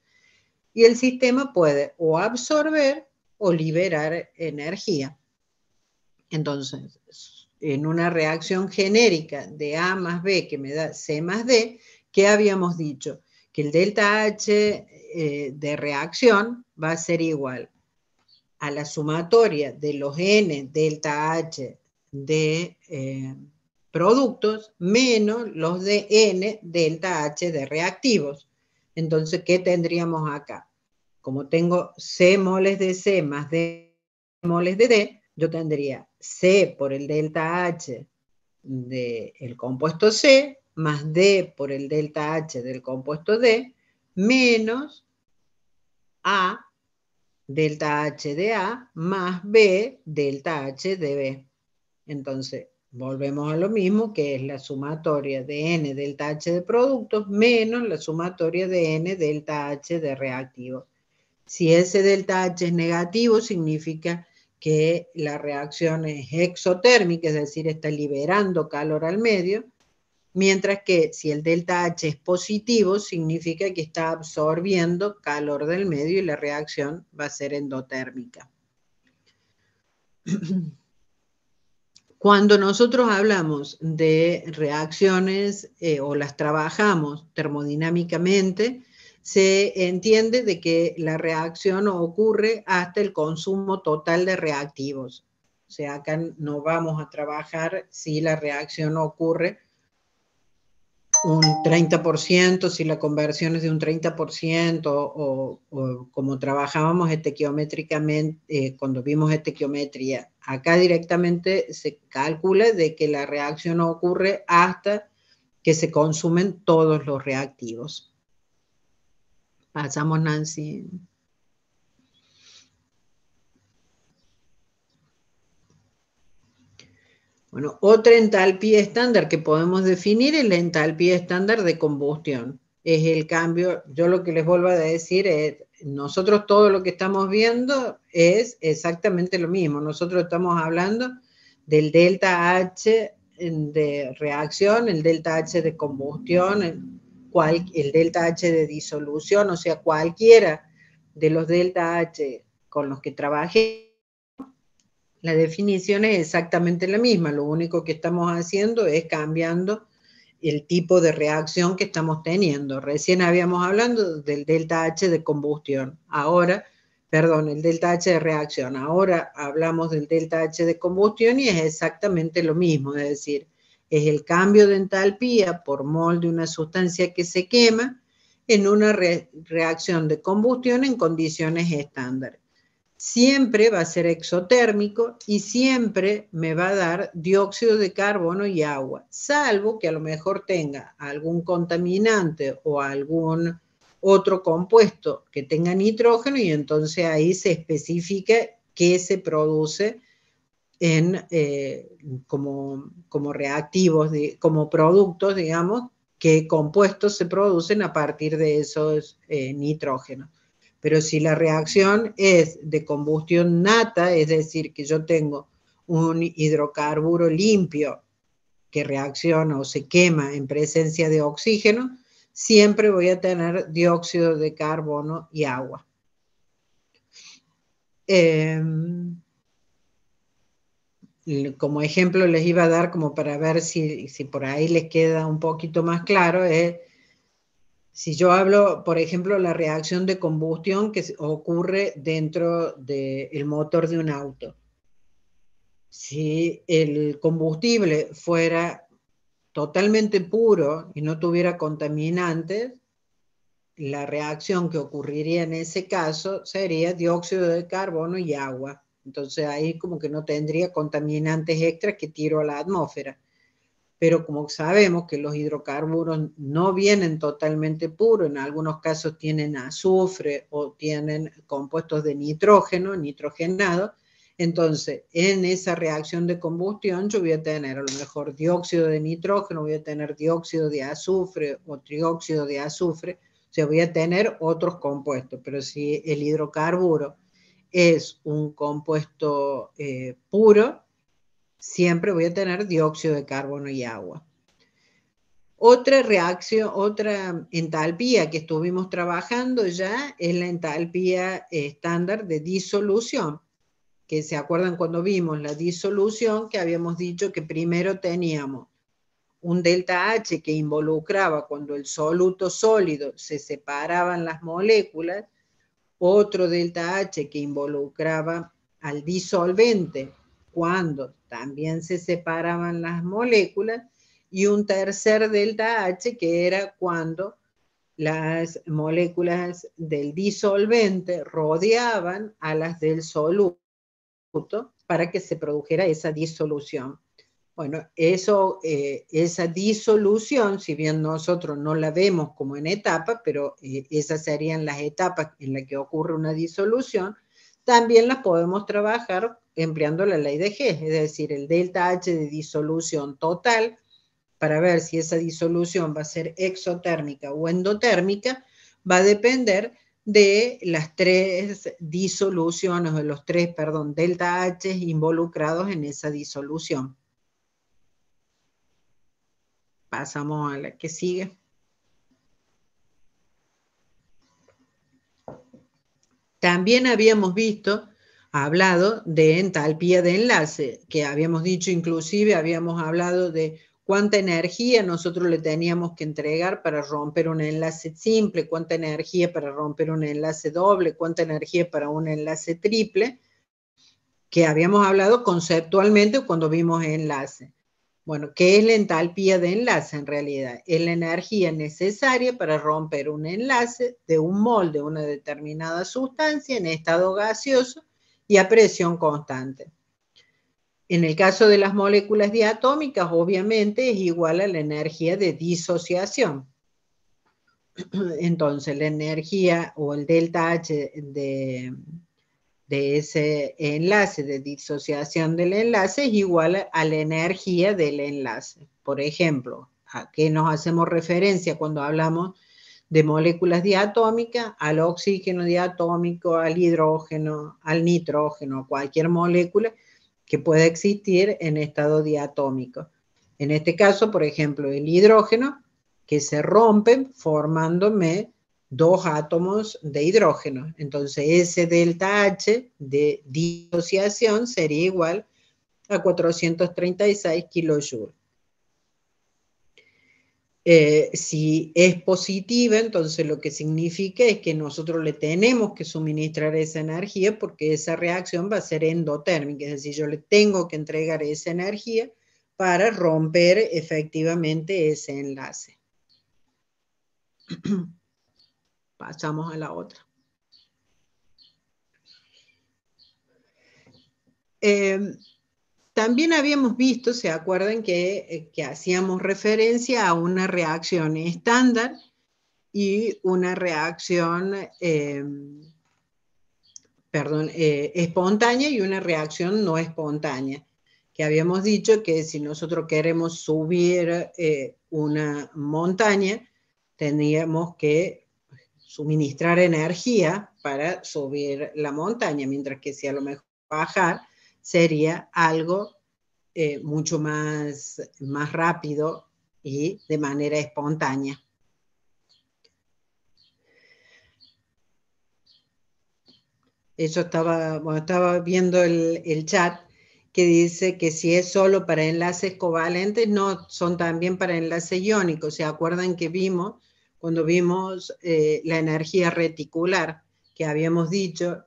y el sistema puede o absorber o liberar energía. Entonces, en una reacción genérica de A más B que me da C más D, ¿qué habíamos dicho? Que el delta H de reacción va a ser igual a la sumatoria de los N delta H de productos menos los de N delta H de reactivos. Entonces, ¿qué tendríamos acá? Como tengo C moles de C más D moles de D, yo tendría C por el delta H del compuesto C más D por el delta H del compuesto D menos A delta H de A más B delta H de B. Entonces, volvemos a lo mismo, que es la sumatoria de N delta H de productos menos la sumatoria de N delta H de reactivos. Si ese delta H es negativo, significa que la reacción es exotérmica, es decir, está liberando calor al medio, mientras que si el delta H es positivo, significa que está absorbiendo calor del medio y la reacción va a ser endotérmica. Cuando nosotros hablamos de reacciones o las trabajamos termodinámicamente, se entiende de que la reacción ocurre hasta el consumo total de reactivos. O sea, acá no vamos a trabajar si la reacción ocurre un 30%, si la conversión es de un 30%, o como trabajábamos estequiométricamente, cuando vimos estequiometría. Acá directamente se calcula de que la reacción ocurre hasta que se consumen todos los reactivos. Pasamos, Nancy. Bueno, otra entalpía estándar que podemos definir es la entalpía estándar de combustión. Es el cambio, yo lo que les vuelvo a decir es, nosotros todo lo que estamos viendo es exactamente lo mismo. Nosotros estamos hablando del delta H de reacción, el delta H de combustión, el delta H de disolución, o sea, cualquiera de los delta H con los que trabajé. La definición es exactamente la misma, lo único que estamos haciendo es cambiando el tipo de reacción que estamos teniendo. Recién habíamos hablado del delta H de combustión, el delta H de reacción. Ahora hablamos del delta H de combustión y es exactamente lo mismo, es decir, es el cambio de entalpía por mol de una sustancia que se quema en una reacción de combustión en condiciones estándar. Siempre va a ser exotérmico y siempre me va a dar dióxido de carbono y agua, salvo que a lo mejor tenga algún contaminante o algún otro compuesto que tenga nitrógeno y entonces ahí se especifica qué se produce como reactivos, como productos, digamos, qué compuestos se producen a partir de esos nitrógenos. Pero si la reacción es de combustión nata, es decir, que yo tengo un hidrocarburo limpio que reacciona o se quema en presencia de oxígeno, siempre voy a tener dióxido de carbono y agua. Como ejemplo les iba a dar, como para ver si por ahí les queda un poquito más claro, si yo hablo, por ejemplo, la reacción de combustión que ocurre dentro del motor de un auto. Si el combustible fuera totalmente puro y no tuviera contaminantes, la reacción que ocurriría en ese caso sería dióxido de carbono y agua. Entonces ahí como que no tendría contaminantes extras que tiro a la atmósfera. Pero como sabemos que los hidrocarburos no vienen totalmente puros, en algunos casos tienen azufre o tienen compuestos de nitrógeno, nitrogenado, entonces en esa reacción de combustión yo voy a tener a lo mejor dióxido de nitrógeno, voy a tener dióxido de azufre o trióxido de azufre, o sea, voy a tener otros compuestos, pero si el hidrocarburo es un compuesto puro, siempre voy a tener dióxido de carbono y agua. Otra reacción, otra entalpía que estuvimos trabajando ya es la entalpía estándar de disolución, que se acuerdan cuando vimos la disolución que habíamos dicho que primero teníamos un delta H que involucraba cuando el soluto sólido se separaban las moléculas, otro delta H que involucraba al disolvente cuando también se separaban las moléculas, y un tercer delta H que era cuando las moléculas del disolvente rodeaban a las del soluto para que se produjera esa disolución. Bueno, esa disolución, si bien nosotros no la vemos como en etapas, pero esas serían las etapas en las que ocurre una disolución, también las podemos trabajar empleando la ley de G, es decir, el delta H de disolución total, para ver si esa disolución va a ser exotérmica o endotérmica, va a depender de las tres disoluciones, de los tres, perdón, delta H involucrados en esa disolución. Pasamos a la que sigue. También habíamos hablado de entalpía de enlace, que habíamos dicho, inclusive habíamos hablado de cuánta energía nosotros le teníamos que entregar para romper un enlace simple, cuánta energía para romper un enlace doble, cuánta energía para un enlace triple, que habíamos hablado conceptualmente cuando vimos enlace. Bueno, ¿qué es la entalpía de enlace en realidad? Es la energía necesaria para romper un enlace de un mol de una determinada sustancia en estado gaseoso y a presión constante. En el caso de las moléculas diatómicas, obviamente es igual a la energía de disociación. Entonces, la energía o el delta H de ese enlace, de disociación del enlace, es igual a la energía del enlace. Por ejemplo, ¿a qué nos hacemos referencia cuando hablamos de moléculas diatómicas? Al oxígeno diatómico, al hidrógeno, al nitrógeno, cualquier molécula que pueda existir en estado diatómico. En este caso, por ejemplo, el hidrógeno, que se rompen formándome dos átomos de hidrógeno. Entonces, ese delta H de disociación sería igual a 436 kilojoules. Si es positiva, entonces lo que significa es que nosotros le tenemos que suministrar esa energía porque esa reacción va a ser endotérmica, es decir, yo le tengo que entregar esa energía para romper efectivamente ese enlace. Pasamos a la otra. También habíamos visto, ¿se acuerdan que hacíamos referencia a una reacción estándar y una reacción, espontánea y una reacción no espontánea? Que habíamos dicho que si nosotros queremos subir una montaña, tendríamos que suministrar energía para subir la montaña, mientras que si a lo mejor bajar sería algo mucho más rápido y de manera espontánea. Eso estaba viendo el chat que dice que si es solo para enlaces covalentes, no, son también para enlaces iónicos. ¿Se acuerdan que vimos cuando vimos la energía reticular, que habíamos dicho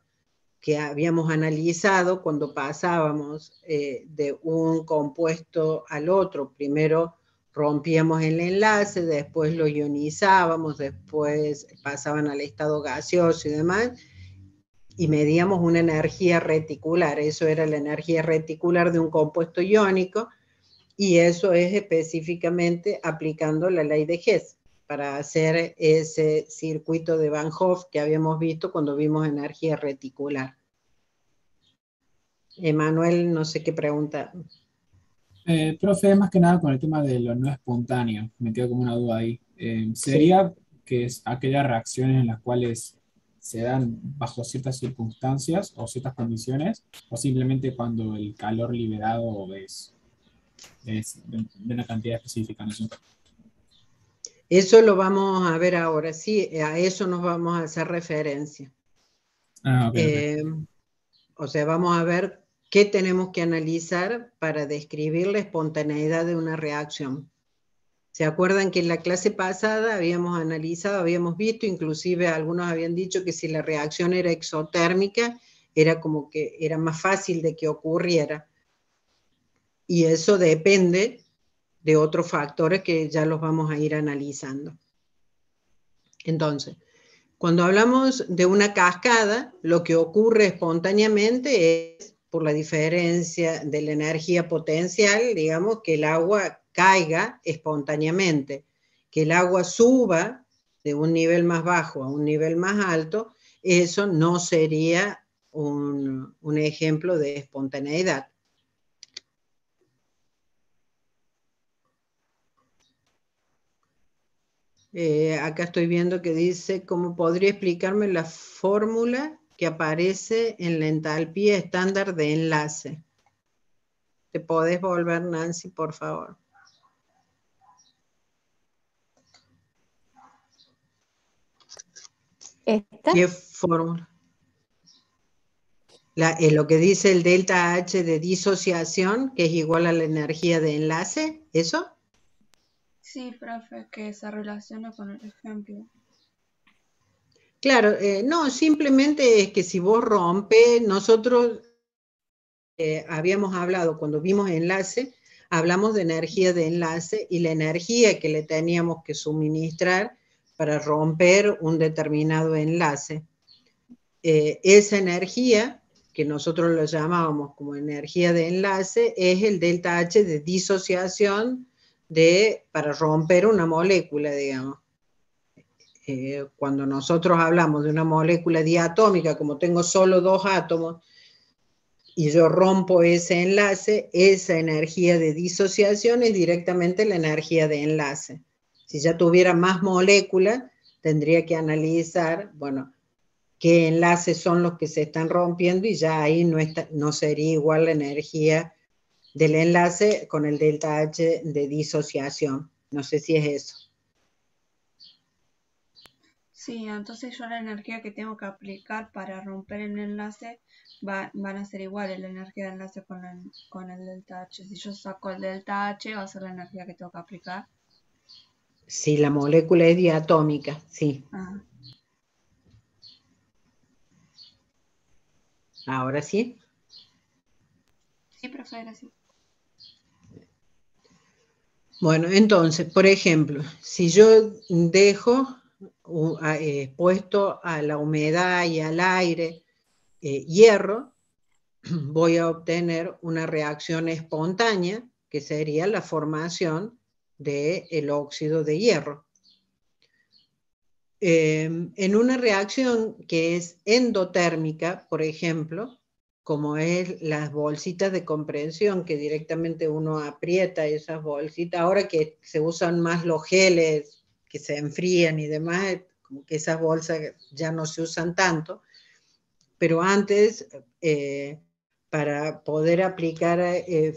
que habíamos analizado cuando pasábamos de un compuesto al otro? Primero rompíamos el enlace, después lo ionizábamos, después pasaban al estado gaseoso y demás, y medíamos una energía reticular. Eso era la energía reticular de un compuesto iónico, y eso es específicamente aplicando la ley de Hess para hacer ese circuito de Van Hoff que habíamos visto cuando vimos energía reticular. Emanuel, no sé qué pregunta.
Profe, más que nada con el tema de lo no espontáneo, me quedo como una duda ahí. ¿Sería que es aquellas reacciones en las cuales se dan bajo ciertas circunstancias o ciertas condiciones, o simplemente cuando el calor liberado es de una cantidad específica? No sé.
Eso lo vamos a ver ahora, sí, a eso nos vamos a hacer referencia.
Okay.
O sea, vamos a ver qué tenemos que analizar para describir la espontaneidad de una reacción. ¿Se acuerdan que en la clase pasada habíamos analizado, habíamos visto, inclusive algunos habían dicho que si la reacción era exotérmica, era como que era más fácil de que ocurriera? Y eso depende de otros factores que ya los vamos a ir analizando. Entonces, cuando hablamos de una cascada, lo que ocurre espontáneamente es por la diferencia de la energía potencial, digamos, que el agua caiga espontáneamente, que el agua suba de un nivel más bajo a un nivel más alto. Eso no sería un ejemplo de espontaneidad. Acá estoy viendo que dice, ¿cómo podría explicarme la fórmula que aparece en la entalpía estándar de enlace? ¿Te podés volver, Nancy, por favor?
¿Esta?
¿Qué fórmula? Lo que dice el delta H de disociación, que es igual a la energía de enlace, ¿eso?
Sí, profe, que se relaciona con el ejemplo.
Claro, no, simplemente es que si vos rompes, nosotros habíamos hablado, cuando vimos enlace, hablamos de energía de enlace y la energía que le teníamos que suministrar para romper un determinado enlace. Esa energía, que nosotros lo llamábamos como energía de enlace, es el delta H de disociación para romper una molécula, digamos. Cuando nosotros hablamos de una molécula diatómica, como tengo solo 2 átomos, y yo rompo ese enlace, esa energía de disociación es directamente la energía de enlace. Si ya tuviera más moléculas, tendría que analizar, bueno, qué enlaces son los que se están rompiendo y ya ahí no sería igual la energía del enlace con el delta H de disociación. No sé si es eso.
Sí, entonces yo la energía que tengo que aplicar para romper el enlace van a ser iguales la energía de enlace con el delta H. Si yo saco el delta H, va a ser la energía que tengo que aplicar.
Si la molécula es diatómica, sí.
Ah,
Ahora sí.
sí, profe, gracias.
Bueno, entonces, por ejemplo, si yo dejo expuesto a la humedad y al aire hierro, voy a obtener una reacción espontánea, que sería la formación del óxido de hierro. En una reacción que es endotérmica, por ejemplo, como es las bolsitas de compresión, que directamente uno aprieta esas bolsitas, ahora que se usan más los geles que se enfrían y demás, como que esas bolsas ya no se usan tanto, pero antes, para poder aplicar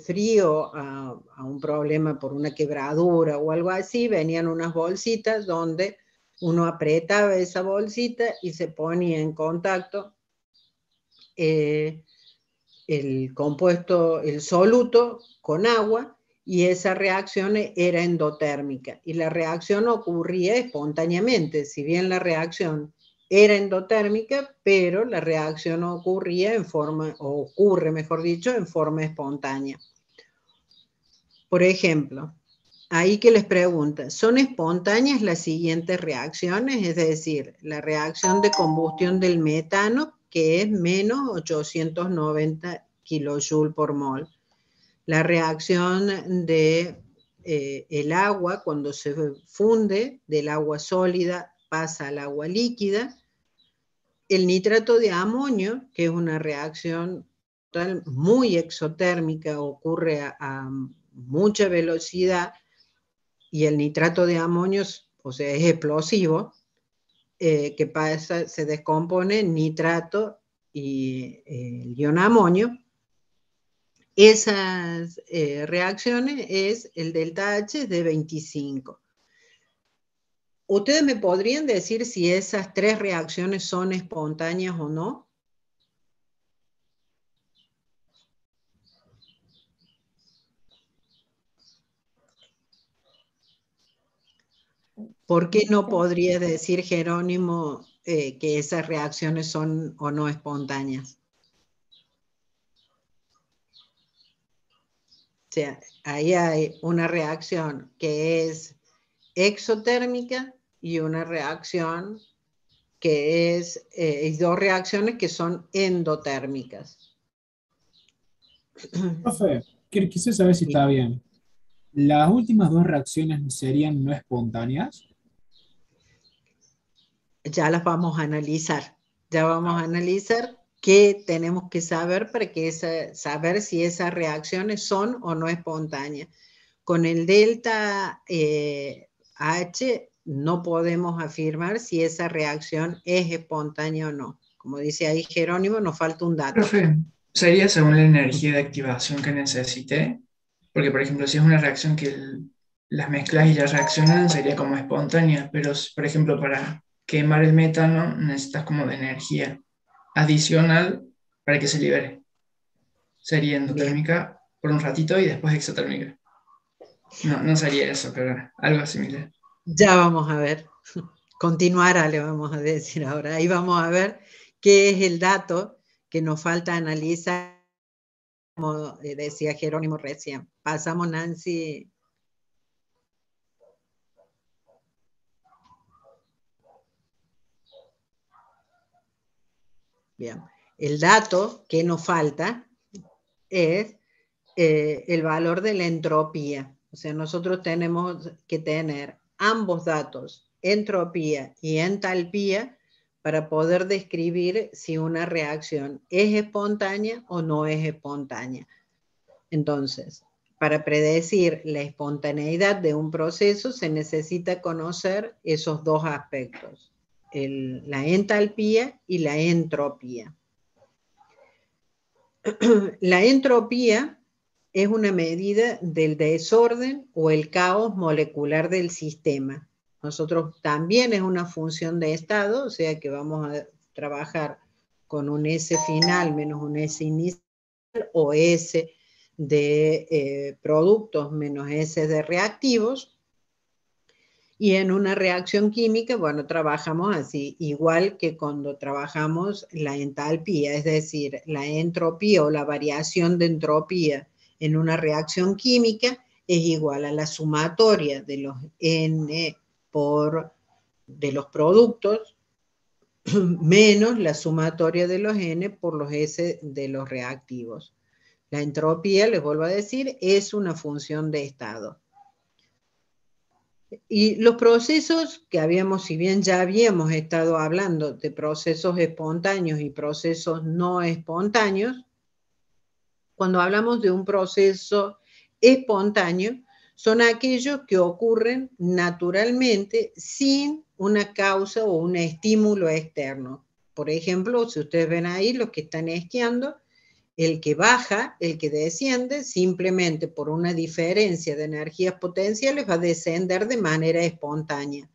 frío a un problema por una quebradura o algo así, venían unas bolsitas donde uno apretaba esa bolsita y se ponía en contacto el compuesto, el soluto con agua, y esa reacción era endotérmica. Y la reacción ocurría espontáneamente, si bien la reacción era endotérmica, pero la reacción ocurre, mejor dicho, en forma espontánea. Por ejemplo, ahí que les pregunta, ¿son espontáneas las siguientes reacciones? Es decir, la reacción de combustión del metano, que es menos 890 kilojoules por mol. La reacción de el agua, cuando se funde del agua sólida, pasa al agua líquida. El nitrato de amonio, que es una reacción muy exotérmica, ocurre a mucha velocidad, y el nitrato de amonio, o sea, es explosivo, que pasa, se descompone en nitrato y el ion amonio. Esas reacciones es el delta H de 25. ¿Ustedes me podrían decir si esas 3 reacciones son espontáneas o no? ¿Por qué no podría decir, Jerónimo, que esas reacciones son o no espontáneas? O sea, ahí hay una reacción que es exotérmica y una reacción que es, y 2 reacciones que son endotérmicas.
Profe, quise saber si está bien. ¿Las últimas 2 reacciones serían no espontáneas?
Ya las vamos a analizar. Ya vamos a analizar qué tenemos que saber para saber si esas reacciones son o no espontáneas. Con el delta H no podemos afirmar si esa reacción es espontánea o no. Como dice ahí Jerónimo, nos falta un dato.
Profe, sería según la energía de activación que necesite, porque por ejemplo, si es una reacción que las mezclas y ya reaccionan, sería como espontánea, pero por ejemplo, para quemar el metano necesitas como de energía adicional para que se libere. Sería
Bien,
endotérmica por un ratito y después exotérmica. No, no sería eso, pero algo similar.
ya vamos a ver. Continuará, le vamos a decir ahora. Ahí vamos a ver qué es el dato que nos falta analizar, como decía Jerónimo recién. Pasamos, Nancy. Bien, el dato que nos falta es el valor de la entropía. O sea, nosotros tenemos que tener ambos datos, entropía y entalpía, para poder describir si una reacción es espontánea o no es espontánea. Entonces, para predecir la espontaneidad de un proceso se necesita conocer esos dos aspectos, la entalpía y la entropía. La entropía es una medida del desorden o el caos molecular del sistema. Nosotros también es una función de estado, o sea que vamos a trabajar con un S final menos un S inicial, o S de productos menos S de reactivos. Y en una reacción química, bueno, trabajamos así, igual que cuando trabajamos la entalpía, es decir, la entropía o la variación de entropía en una reacción química es igual a la sumatoria de los N de los productos menos la sumatoria de los N por los S de los reactivos. La entropía, les vuelvo a decir, es una función de estado. Y los procesos que si bien ya habíamos estado hablando de procesos espontáneos y procesos no espontáneos, cuando hablamos de un proceso espontáneo, son aquellos que ocurren naturalmente sin una causa o un estímulo externo. Por ejemplo, si ustedes ven ahí los que están esquiando, el que baja, el que desciende, simplemente por una diferencia de energías potenciales va a descender de manera espontánea.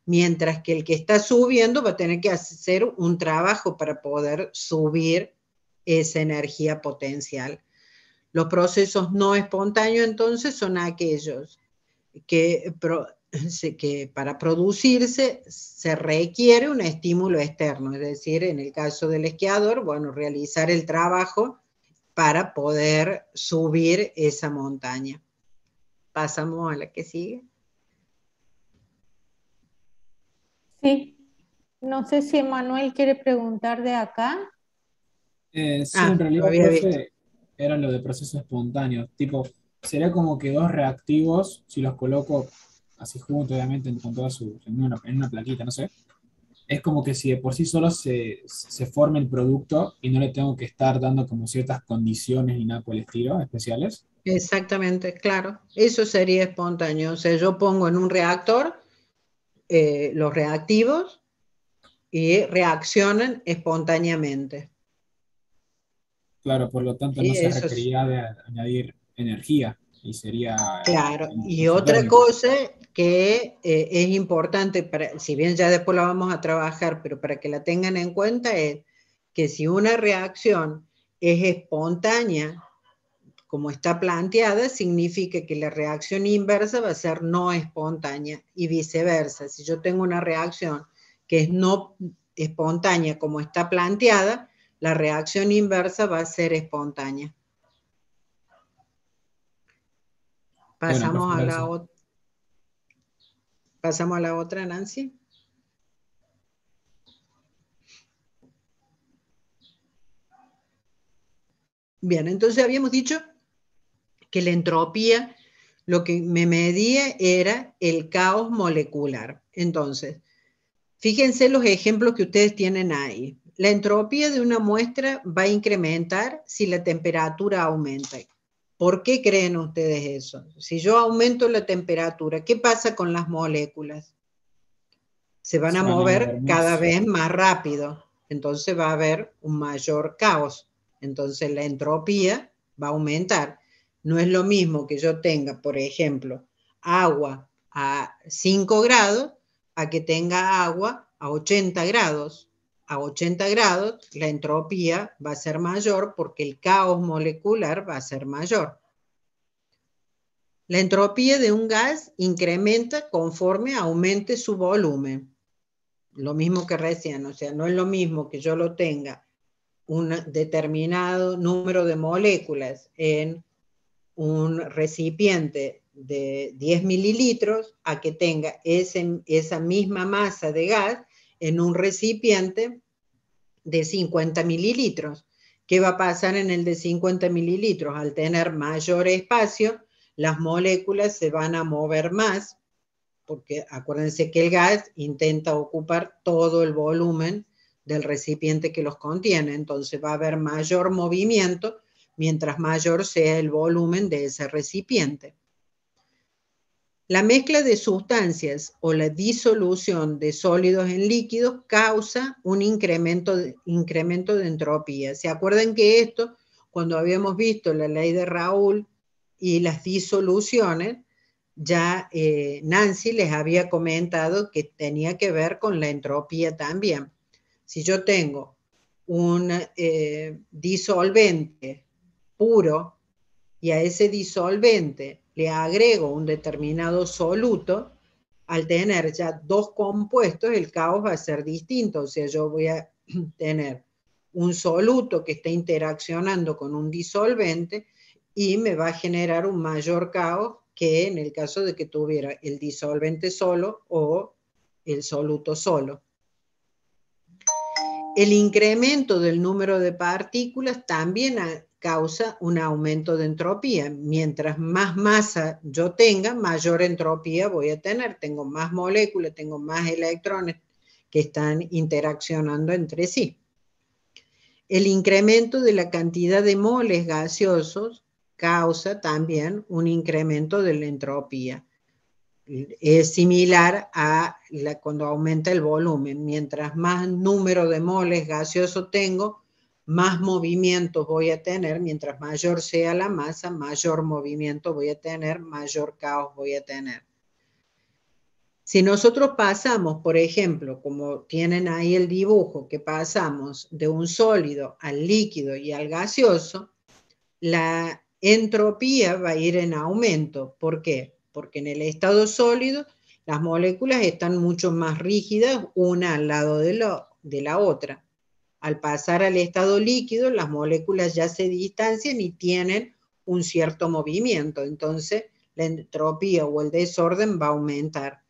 Mientras que el que está subiendo va a tener que hacer un trabajo para poder subir esa energía potencial. Los procesos no espontáneos, entonces, son aquellos que para producirse se requiere un estímulo externo, es decir, en el caso del esquiador, bueno, realizar el trabajo para poder subir esa montaña. Pasamos a la que sigue.
Sí, no sé si Emanuel quiere preguntar de acá.
Sí, en
Lo
realidad,
había visto.
profe, era lo de procesos espontáneos. Tipo, sería como que dos reactivos, si los coloco así juntos, obviamente, con toda en una plaquita, no sé. Es como que si de por sí solo se forma el producto y no le tengo que estar dando como ciertas condiciones ni nada por el estilo, especiales.
Exactamente, claro. Eso sería espontáneo. O sea, yo pongo en un reactor los reactivos y reaccionan espontáneamente.
Claro, por lo tanto no
¿Sí?
se
Eso es
requeriría de añadir energía y sería
claro. Y otra
isotérmico.
cosa que es importante, si bien ya después la vamos a trabajar, pero para que la tengan en cuenta, es que si una reacción es espontánea, como está planteada, significa que la reacción inversa va a ser no espontánea y viceversa. Si yo tengo una reacción que es no espontánea como está planteada, la reacción inversa va a ser espontánea.
Bueno, profe, gracias.
Pasamos a la otra, Nancy. Bien, entonces habíamos dicho que la entropía lo que me medía era el caos molecular. Entonces, fíjense los ejemplos que ustedes tienen ahí. La entropía de una muestra va a incrementar si la temperatura aumenta. ¿Por qué creen ustedes eso? Si yo aumento la temperatura, ¿qué pasa con las moléculas? se van a
Se van a
mover
mover
cada
más.
vez más rápido. Entonces va a haber un mayor caos. Entonces la entropía va a aumentar. No es lo mismo que yo tenga, por ejemplo, agua a 5 grados a que tenga agua a 80 grados. A 80 grados la entropía va a ser mayor porque el caos molecular va a ser mayor. La entropía de un gas incrementa conforme aumente su volumen. Lo mismo que recién, o sea, no es lo mismo que yo lo tenga un determinado número de moléculas en un recipiente de 10 mililitros a que tenga esa misma masa de gas en un recipiente de 50 mililitros. ¿Qué va a pasar en el de 50 mililitros? Al tener mayor espacio, las moléculas se van a mover más, porque acuérdense que el gas intenta ocupar todo el volumen del recipiente que los contiene, entonces va a haber mayor movimiento mientras mayor sea el volumen de ese recipiente. La mezcla de sustancias o la disolución de sólidos en líquidos causa un incremento de entropía. ¿Se acuerdan que esto, cuando habíamos visto la ley de Raoult y las disoluciones, ya Nancy les había comentado que tenía que ver con la entropía también? Si yo tengo un disolvente puro y a ese disolvente le agrego un determinado soluto, al tener ya dos compuestos, el caos va a ser distinto. O sea, yo voy a tener un soluto que está interaccionando con un disolvente y me va a generar un mayor caos que en el caso de que tuviera el disolvente solo o el soluto solo. El incremento del número de partículas también causa un aumento de entropía. Mientras más masa yo tenga, mayor entropía voy a tener. Tengo más moléculas, tengo más electrones que están interaccionando entre sí. El incremento de la cantidad de moles gaseosos causa también un incremento de la entropía. Es similar a cuando aumenta el volumen. Mientras más número de moles gaseoso tengo, más movimientos voy a tener. Mientras mayor sea la masa, mayor movimiento voy a tener, mayor caos voy a tener. Si nosotros pasamos, por ejemplo, como tienen ahí el dibujo, que pasamos de un sólido al líquido y al gaseoso, la entropía va a ir en aumento. ¿Por qué? Porque en el estado sólido las moléculas están mucho más rígidas una al lado de la otra. Al pasar al estado líquido, las moléculas ya se distancian y tienen un cierto movimiento. Entonces, la entropía o el desorden va a aumentar.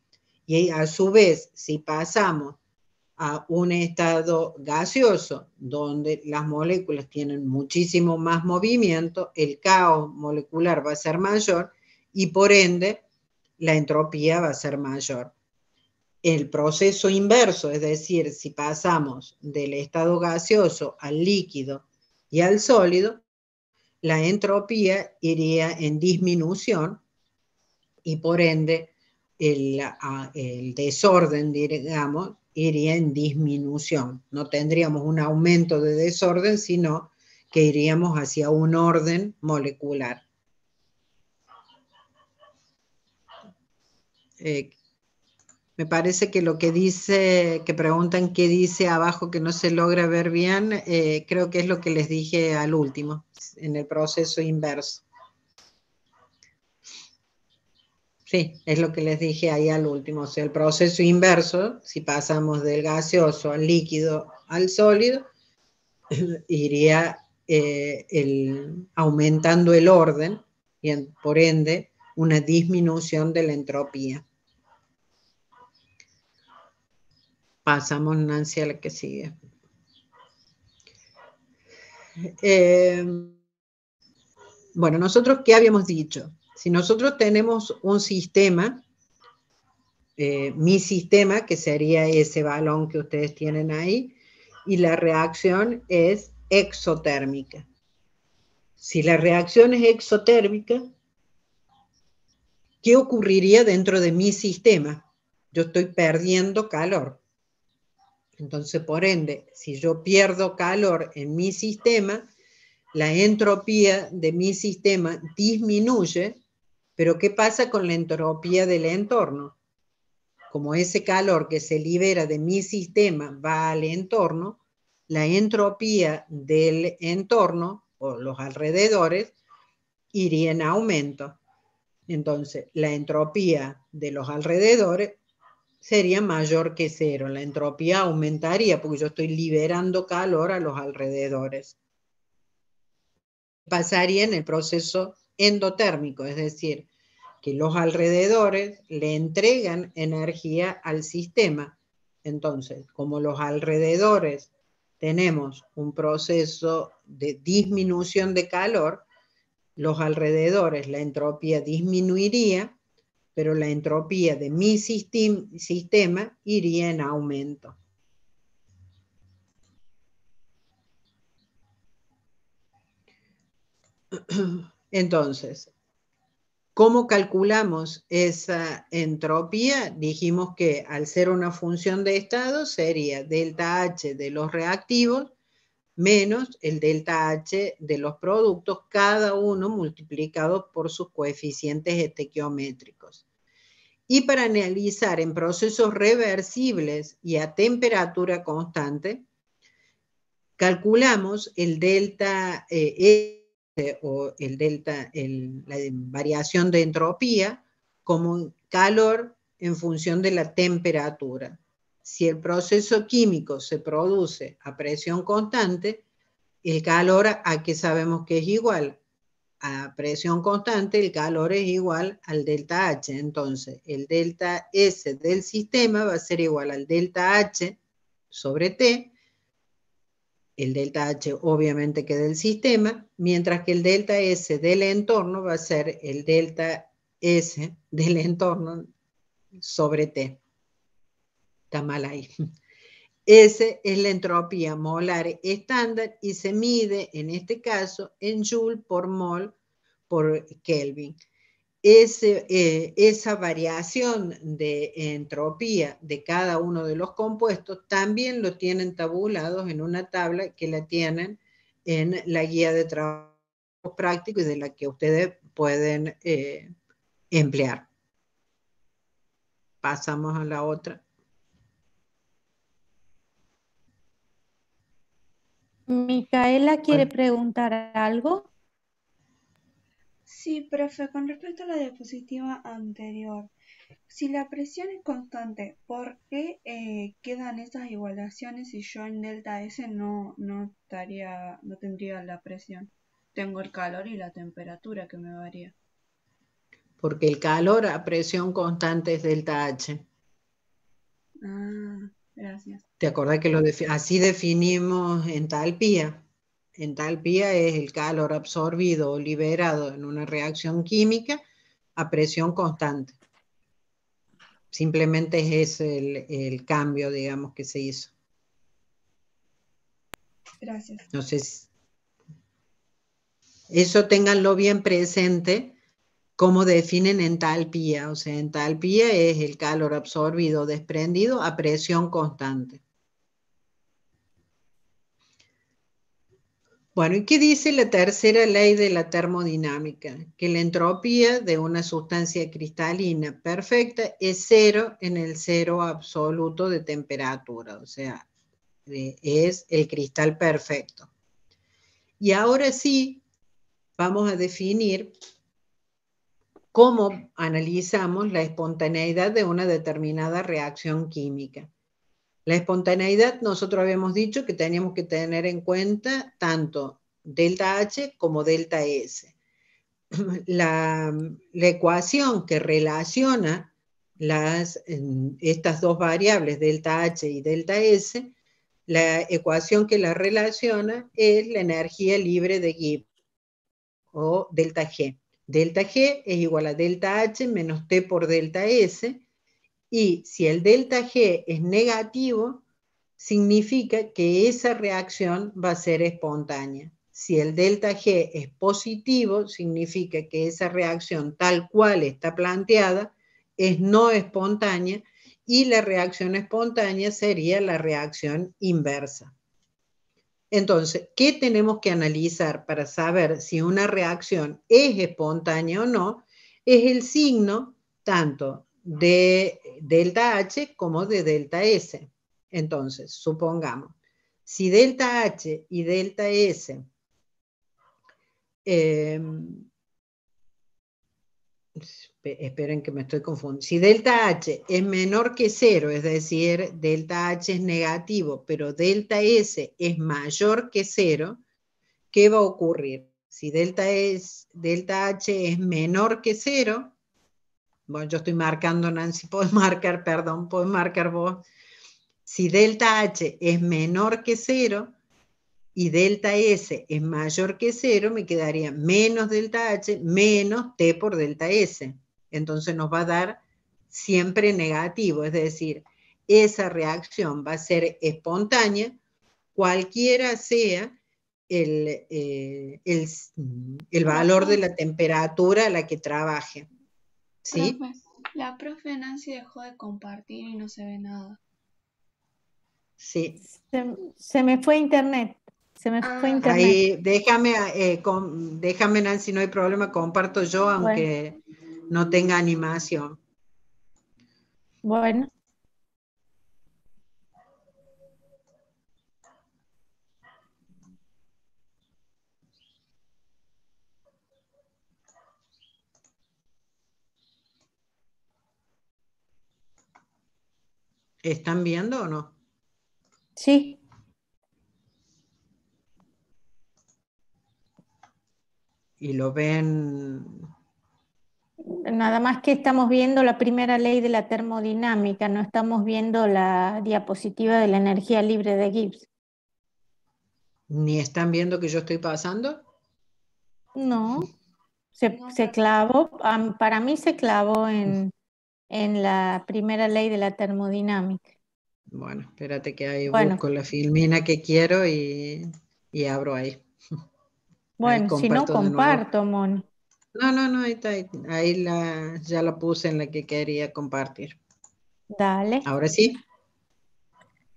Y a su vez, si pasamos a un estado gaseoso donde las moléculas tienen muchísimo más movimiento, el caos molecular va a ser mayor y por ende la entropía va a ser mayor. El proceso inverso, es decir, si pasamos del estado gaseoso al líquido y al sólido, la entropía iría en disminución y por ende el desorden, digamos, iría en disminución. No tendríamos un aumento de desorden, sino que iríamos hacia un orden molecular. Me parece que lo que dice, que preguntan qué dice abajo que no se logra ver bien, creo que es lo que les dije al último, en el proceso inverso. Sí, es lo que les dije ahí al último. O sea, el proceso inverso, si pasamos del gaseoso al líquido al sólido, iría aumentando el orden y por ende una disminución de la entropía. Pasamos, Nancy, a la que sigue. Bueno, nosotros, ¿qué habíamos dicho? Si nosotros tenemos un sistema, mi sistema, que sería ese balón que ustedes tienen ahí, y la reacción es exotérmica. Si la reacción es exotérmica, ¿qué ocurriría dentro de mi sistema? yo estoy perdiendo calor. Entonces, por ende, si yo pierdo calor en mi sistema, la entropía de mi sistema disminuye, pero ¿qué pasa con la entropía del entorno? Como ese calor que se libera de mi sistema va al entorno, la entropía del entorno o los alrededores iría en aumento. Entonces, la entropía de los alrededores sería mayor que cero. La entropía aumentaría porque yo estoy liberando calor a los alrededores. Pasaría en el proceso endotérmico, es decir, que los alrededores le entregan energía al sistema. Entonces, como los alrededores tenemos un proceso de disminución de calor, los alrededores, la entropía disminuiría, pero la entropía de mi sistema iría en aumento. Entonces, ¿cómo calculamos esa entropía? Dijimos que al ser una función de estado sería delta H de los reactivos menos el delta H de los productos, cada uno multiplicado por sus coeficientes estequiométricos. Y para analizar en procesos reversibles y a temperatura constante, calculamos el delta o la variación de entropía como calor en función de la temperatura. Si el proceso químico se produce a presión constante, el calor a que sabemos que es igual a presión constante, el calor es igual al delta H. Entonces, el delta S del sistema va a ser igual al delta H sobre T. El delta H obviamente que del sistema, mientras que el delta S del entorno va a ser el delta S del entorno sobre T. Está mal ahí. S es la entropía molar estándar y se mide, en este caso, en Joule por mol por Kelvin. Esa variación de entropía de cada uno de los compuestos también lo tienen tabulados en una tabla que la tienen en la guía de trabajo práctico y de la que ustedes pueden emplear. Pasamos a la otra.
Micaela quiere preguntar algo.
Sí, profe, con respecto a la diapositiva anterior, si la presión es constante, ¿por qué quedan esas igualaciones si yo en delta S no tendría la presión? Tengo el calor y la temperatura que me varía.
Porque el calor a presión constante es delta H.
Ah, gracias.
¿Te acordás que así definimos entalpía? Entalpía es el calor absorbido o liberado en una reacción química a presión constante. Simplemente es el cambio, digamos, que se hizo.
Gracias.
No sé si eso ténganlo bien presente, cómo definen entalpía. O sea, entalpía es el calor absorbido o desprendido a presión constante. Bueno, ¿y qué dice la tercera ley de la termodinámica? Que la entropía de una sustancia cristalina perfecta es cero en el cero absoluto de temperatura, o sea, es el cristal perfecto. Y ahora sí, vamos a definir cómo analizamos la espontaneidad de una determinada reacción química. La espontaneidad, nosotros habíamos dicho que teníamos que tener en cuenta tanto delta H como delta S. La ecuación que relaciona estas dos variables, delta H y delta S, la ecuación que la relaciona es la energía libre de Gibbs, o delta G. Delta G es igual a delta H menos T por delta S, y si el delta G es negativo, significa que esa reacción va a ser espontánea. Si el delta G es positivo, significa que esa reacción tal cual está planteada es no espontánea y la reacción espontánea sería la reacción inversa. Entonces, ¿qué tenemos que analizar para saber si una reacción es espontánea o no? Es el signo tanto de delta H como de delta S. Entonces, supongamos, si delta H y delta S esperen que me estoy confundiendo. Si delta H es menor que 0, es decir, delta H es negativo, pero delta S es mayor que 0, ¿qué va a ocurrir? Si delta H es menor que 0, bueno, yo estoy marcando, Nancy, puedes marcar, perdón, puedes marcar vos. Si delta H es menor que 0 y delta S es mayor que 0, me quedaría menos delta H menos T por delta S. Entonces nos va a dar siempre negativo, es decir, esa reacción va a ser espontánea, cualquiera sea el valor de la temperatura a la que trabaje. ¿Sí?
Profe, la profe Nancy dejó de compartir y no se ve nada.
Sí.
Se me fue internet. Se me fue internet.
Ahí, déjame, Nancy, no hay problema, comparto yo, aunque no tenga animación.
Bueno.
¿Están viendo o no?
Sí.
Y lo ven.
Nada más que estamos viendo la primera ley de la termodinámica, no estamos viendo la diapositiva de la energía libre de Gibbs.
¿Ni están viendo que yo estoy pasando?
No, se clavó, para mí se clavó en la primera ley de la termodinámica.
Bueno, espérate que ahí busco la filmina que quiero y abro ahí.
Bueno,
ahí
si no, comparto, Moni.
No, ahí está. Ahí ya la puse en la que quería compartir.
Dale.
¿Ahora sí?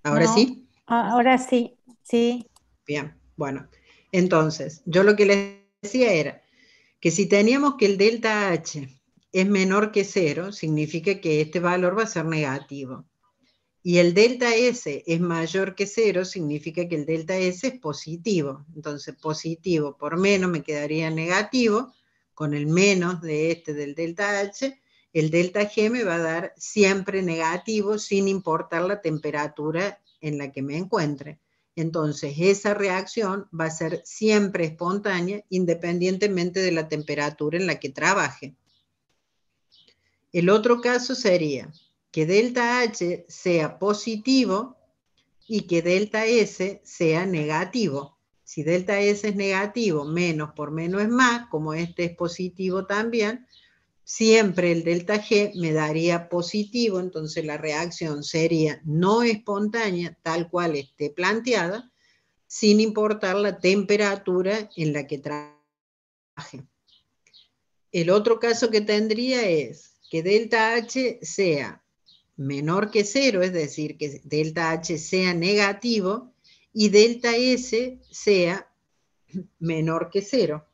¿Ahora
No,
sí?
Ahora sí, sí.
Bien, bueno. Entonces, yo lo que les decía era que si teníamos que el delta H es menor que 0, significa que este valor va a ser negativo. Y el delta S es mayor que 0, significa que el delta S es positivo. Entonces, positivo por menos me quedaría negativo, con el menos de del delta H, el delta G me va a dar siempre negativo sin importar la temperatura en la que me encuentre. Entonces, esa reacción va a ser siempre espontánea, independientemente de la temperatura en la que trabaje. El otro caso sería que delta H sea positivo y que delta S sea negativo. Si delta S es negativo, menos por menos es más, como este es positivo también, siempre el delta G me daría positivo, entonces la reacción sería no espontánea, tal cual esté planteada, sin importar la temperatura en la que trabaje. El otro caso que tendría es que delta H sea menor que 0, es decir, que delta H sea negativo y delta S sea menor que 0.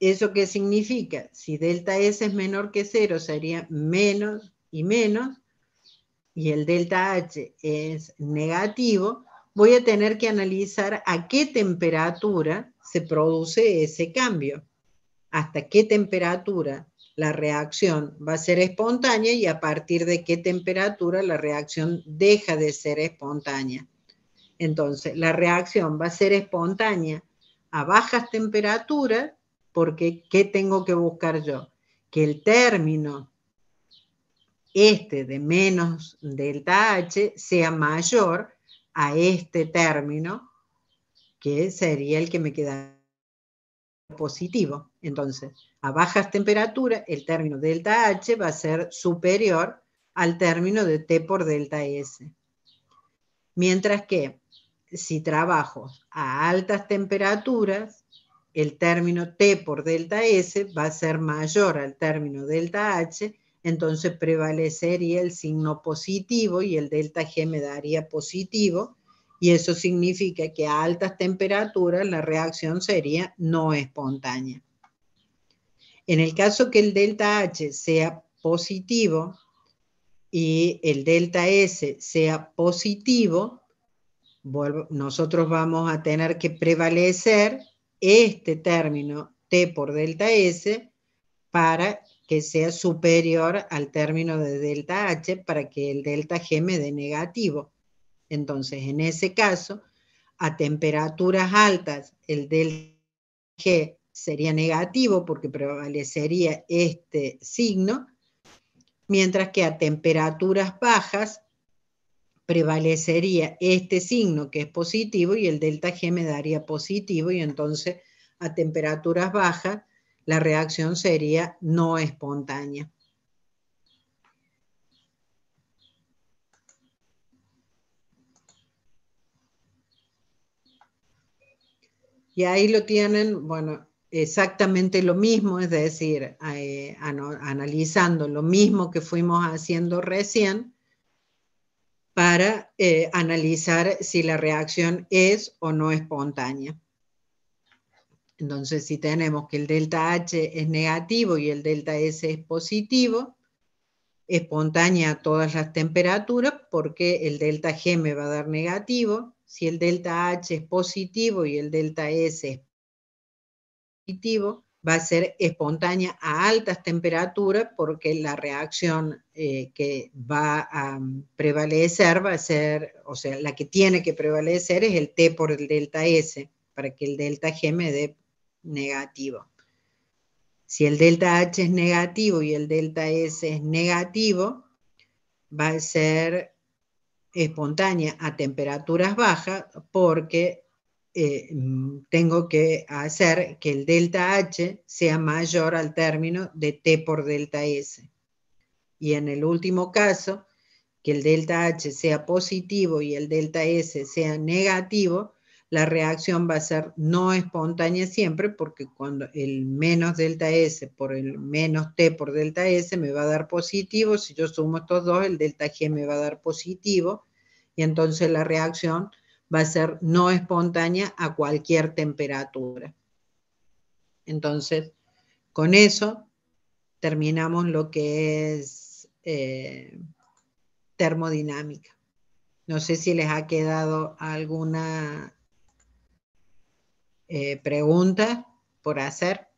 ¿Eso qué significa? Si delta S es menor que 0, sería menos y menos, y el delta H es negativo, voy a tener que analizar a qué temperatura se produce ese cambio, hasta qué temperatura la reacción va a ser espontánea y a partir de qué temperatura la reacción deja de ser espontánea. Entonces, la reacción va a ser espontánea a bajas temperaturas porque ¿qué tengo que buscar yo? Que el término de menos delta H sea mayor a este término que sería el que me queda positivo. Entonces, a bajas temperaturas, el término delta H va a ser superior al término de T por delta S. Mientras que si trabajo a altas temperaturas, el término T por delta S va a ser mayor al término delta H entonces prevalecería el signo positivo y el delta G me daría positivo, y eso significa que a altas temperaturas la reacción sería no espontánea. En el caso que el delta H sea positivo y el delta S sea positivo, nosotros vamos a tener que prevalecer este término T por delta S para que sea superior al término de delta H para que el delta G me dé negativo. Entonces, en ese caso, a temperaturas altas, el delta G sería negativo porque prevalecería este signo, mientras que a temperaturas bajas prevalecería este signo que es positivo y el delta G me daría positivo, y entonces a temperaturas bajas la reacción sería no espontánea. Y ahí lo tienen, bueno, exactamente lo mismo, es decir, analizando lo mismo que fuimos haciendo recién para analizar si la reacción es o no espontánea. Entonces, si tenemos que el delta H es negativo y el delta S es positivo, espontánea a todas las temperaturas porque el delta G me va a dar negativo. Si el delta H es positivo y el delta S es positivo, va a ser espontánea a altas temperaturas porque la reacción que va a prevalecer va a ser, o sea, la que tiene que prevalecer es el T por el delta S para que el delta G me dé negativo. Si el delta H es negativo y el delta S es negativo, va a ser espontánea a temperaturas bajas porque tengo que hacer que el delta H sea mayor al término de T por delta S. Y en el último caso, que el delta H sea positivo y el delta S sea negativo, la reacción va a ser no espontánea siempre, porque cuando el menos delta S por el menos T por delta S me va a dar positivo. Si yo sumo estos dos, el delta G me va a dar positivo, y entonces la reacción va a ser no espontánea a cualquier temperatura. Entonces, con eso terminamos lo que es termodinámica. No sé si les ha quedado alguna pregunta por hacer.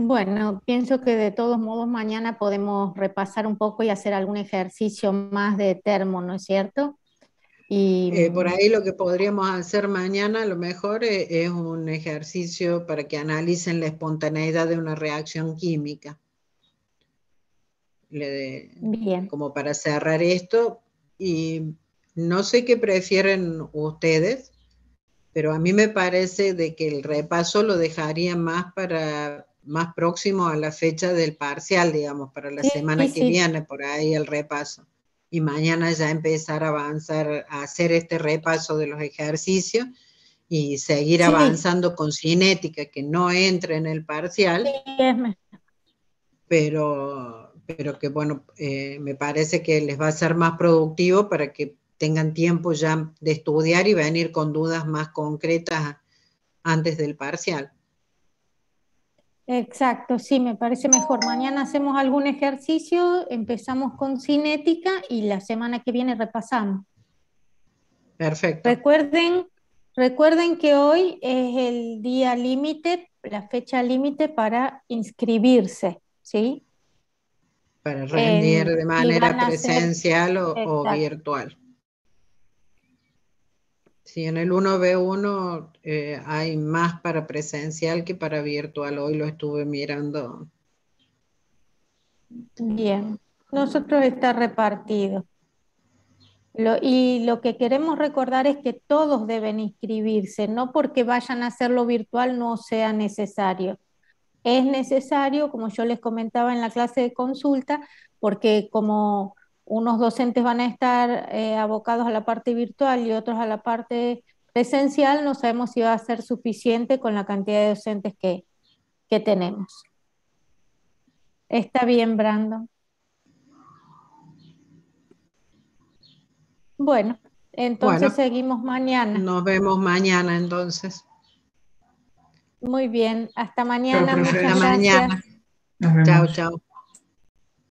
Bueno, pienso que de todos modos mañana podemos repasar un poco y hacer algún ejercicio más de termo, ¿no es cierto? Y
Por ahí lo que podríamos hacer mañana a lo mejor es un ejercicio para que analicen la espontaneidad de una reacción química.
bien.
Como para cerrar esto, y no sé qué prefieren ustedes, pero a mí me parece de que el repaso lo dejaría más próximo a la fecha del parcial, digamos, para la
Sí,
semana que
sí.
viene, por ahí el repaso. Y mañana ya empezar a avanzar, a hacer este repaso de los ejercicios y seguir
Sí.
avanzando con cinética, que no entre en el parcial,
Sí, es mejor.
pero que bueno, me parece que les va a ser más productivo para que tengan tiempo ya de estudiar y venir con dudas más concretas antes del parcial.
Exacto, sí, me parece mejor. Mañana hacemos algún ejercicio, empezamos con cinética y la semana que viene repasamos.
Perfecto.
Recuerden que hoy es el día límite, la fecha límite para inscribirse, ¿sí?
Para rendir de
Y
manera
van a hacer,
presencial o
exacto.
virtual. Sí, en el 1B1 hay más para presencial que para virtual. Hoy lo estuve mirando.
Bien, nosotros está repartido. Y lo que queremos recordar es que todos deben inscribirse, no porque vayan a hacerlo virtual no sea necesario. Es necesario, como yo les comentaba en la clase de consulta, porque como unos docentes van a estar abocados a la parte virtual y otros a la parte presencial, no sabemos si va a ser suficiente con la cantidad de docentes que tenemos. Está bien, Brandon. Bueno, entonces
Bueno,
seguimos mañana.
nos vemos mañana entonces.
Muy bien, hasta
Chao,
mañana,
profe.
muchas
Hasta
gracias.
mañana.
Nos
Chao,
vemos.
chao.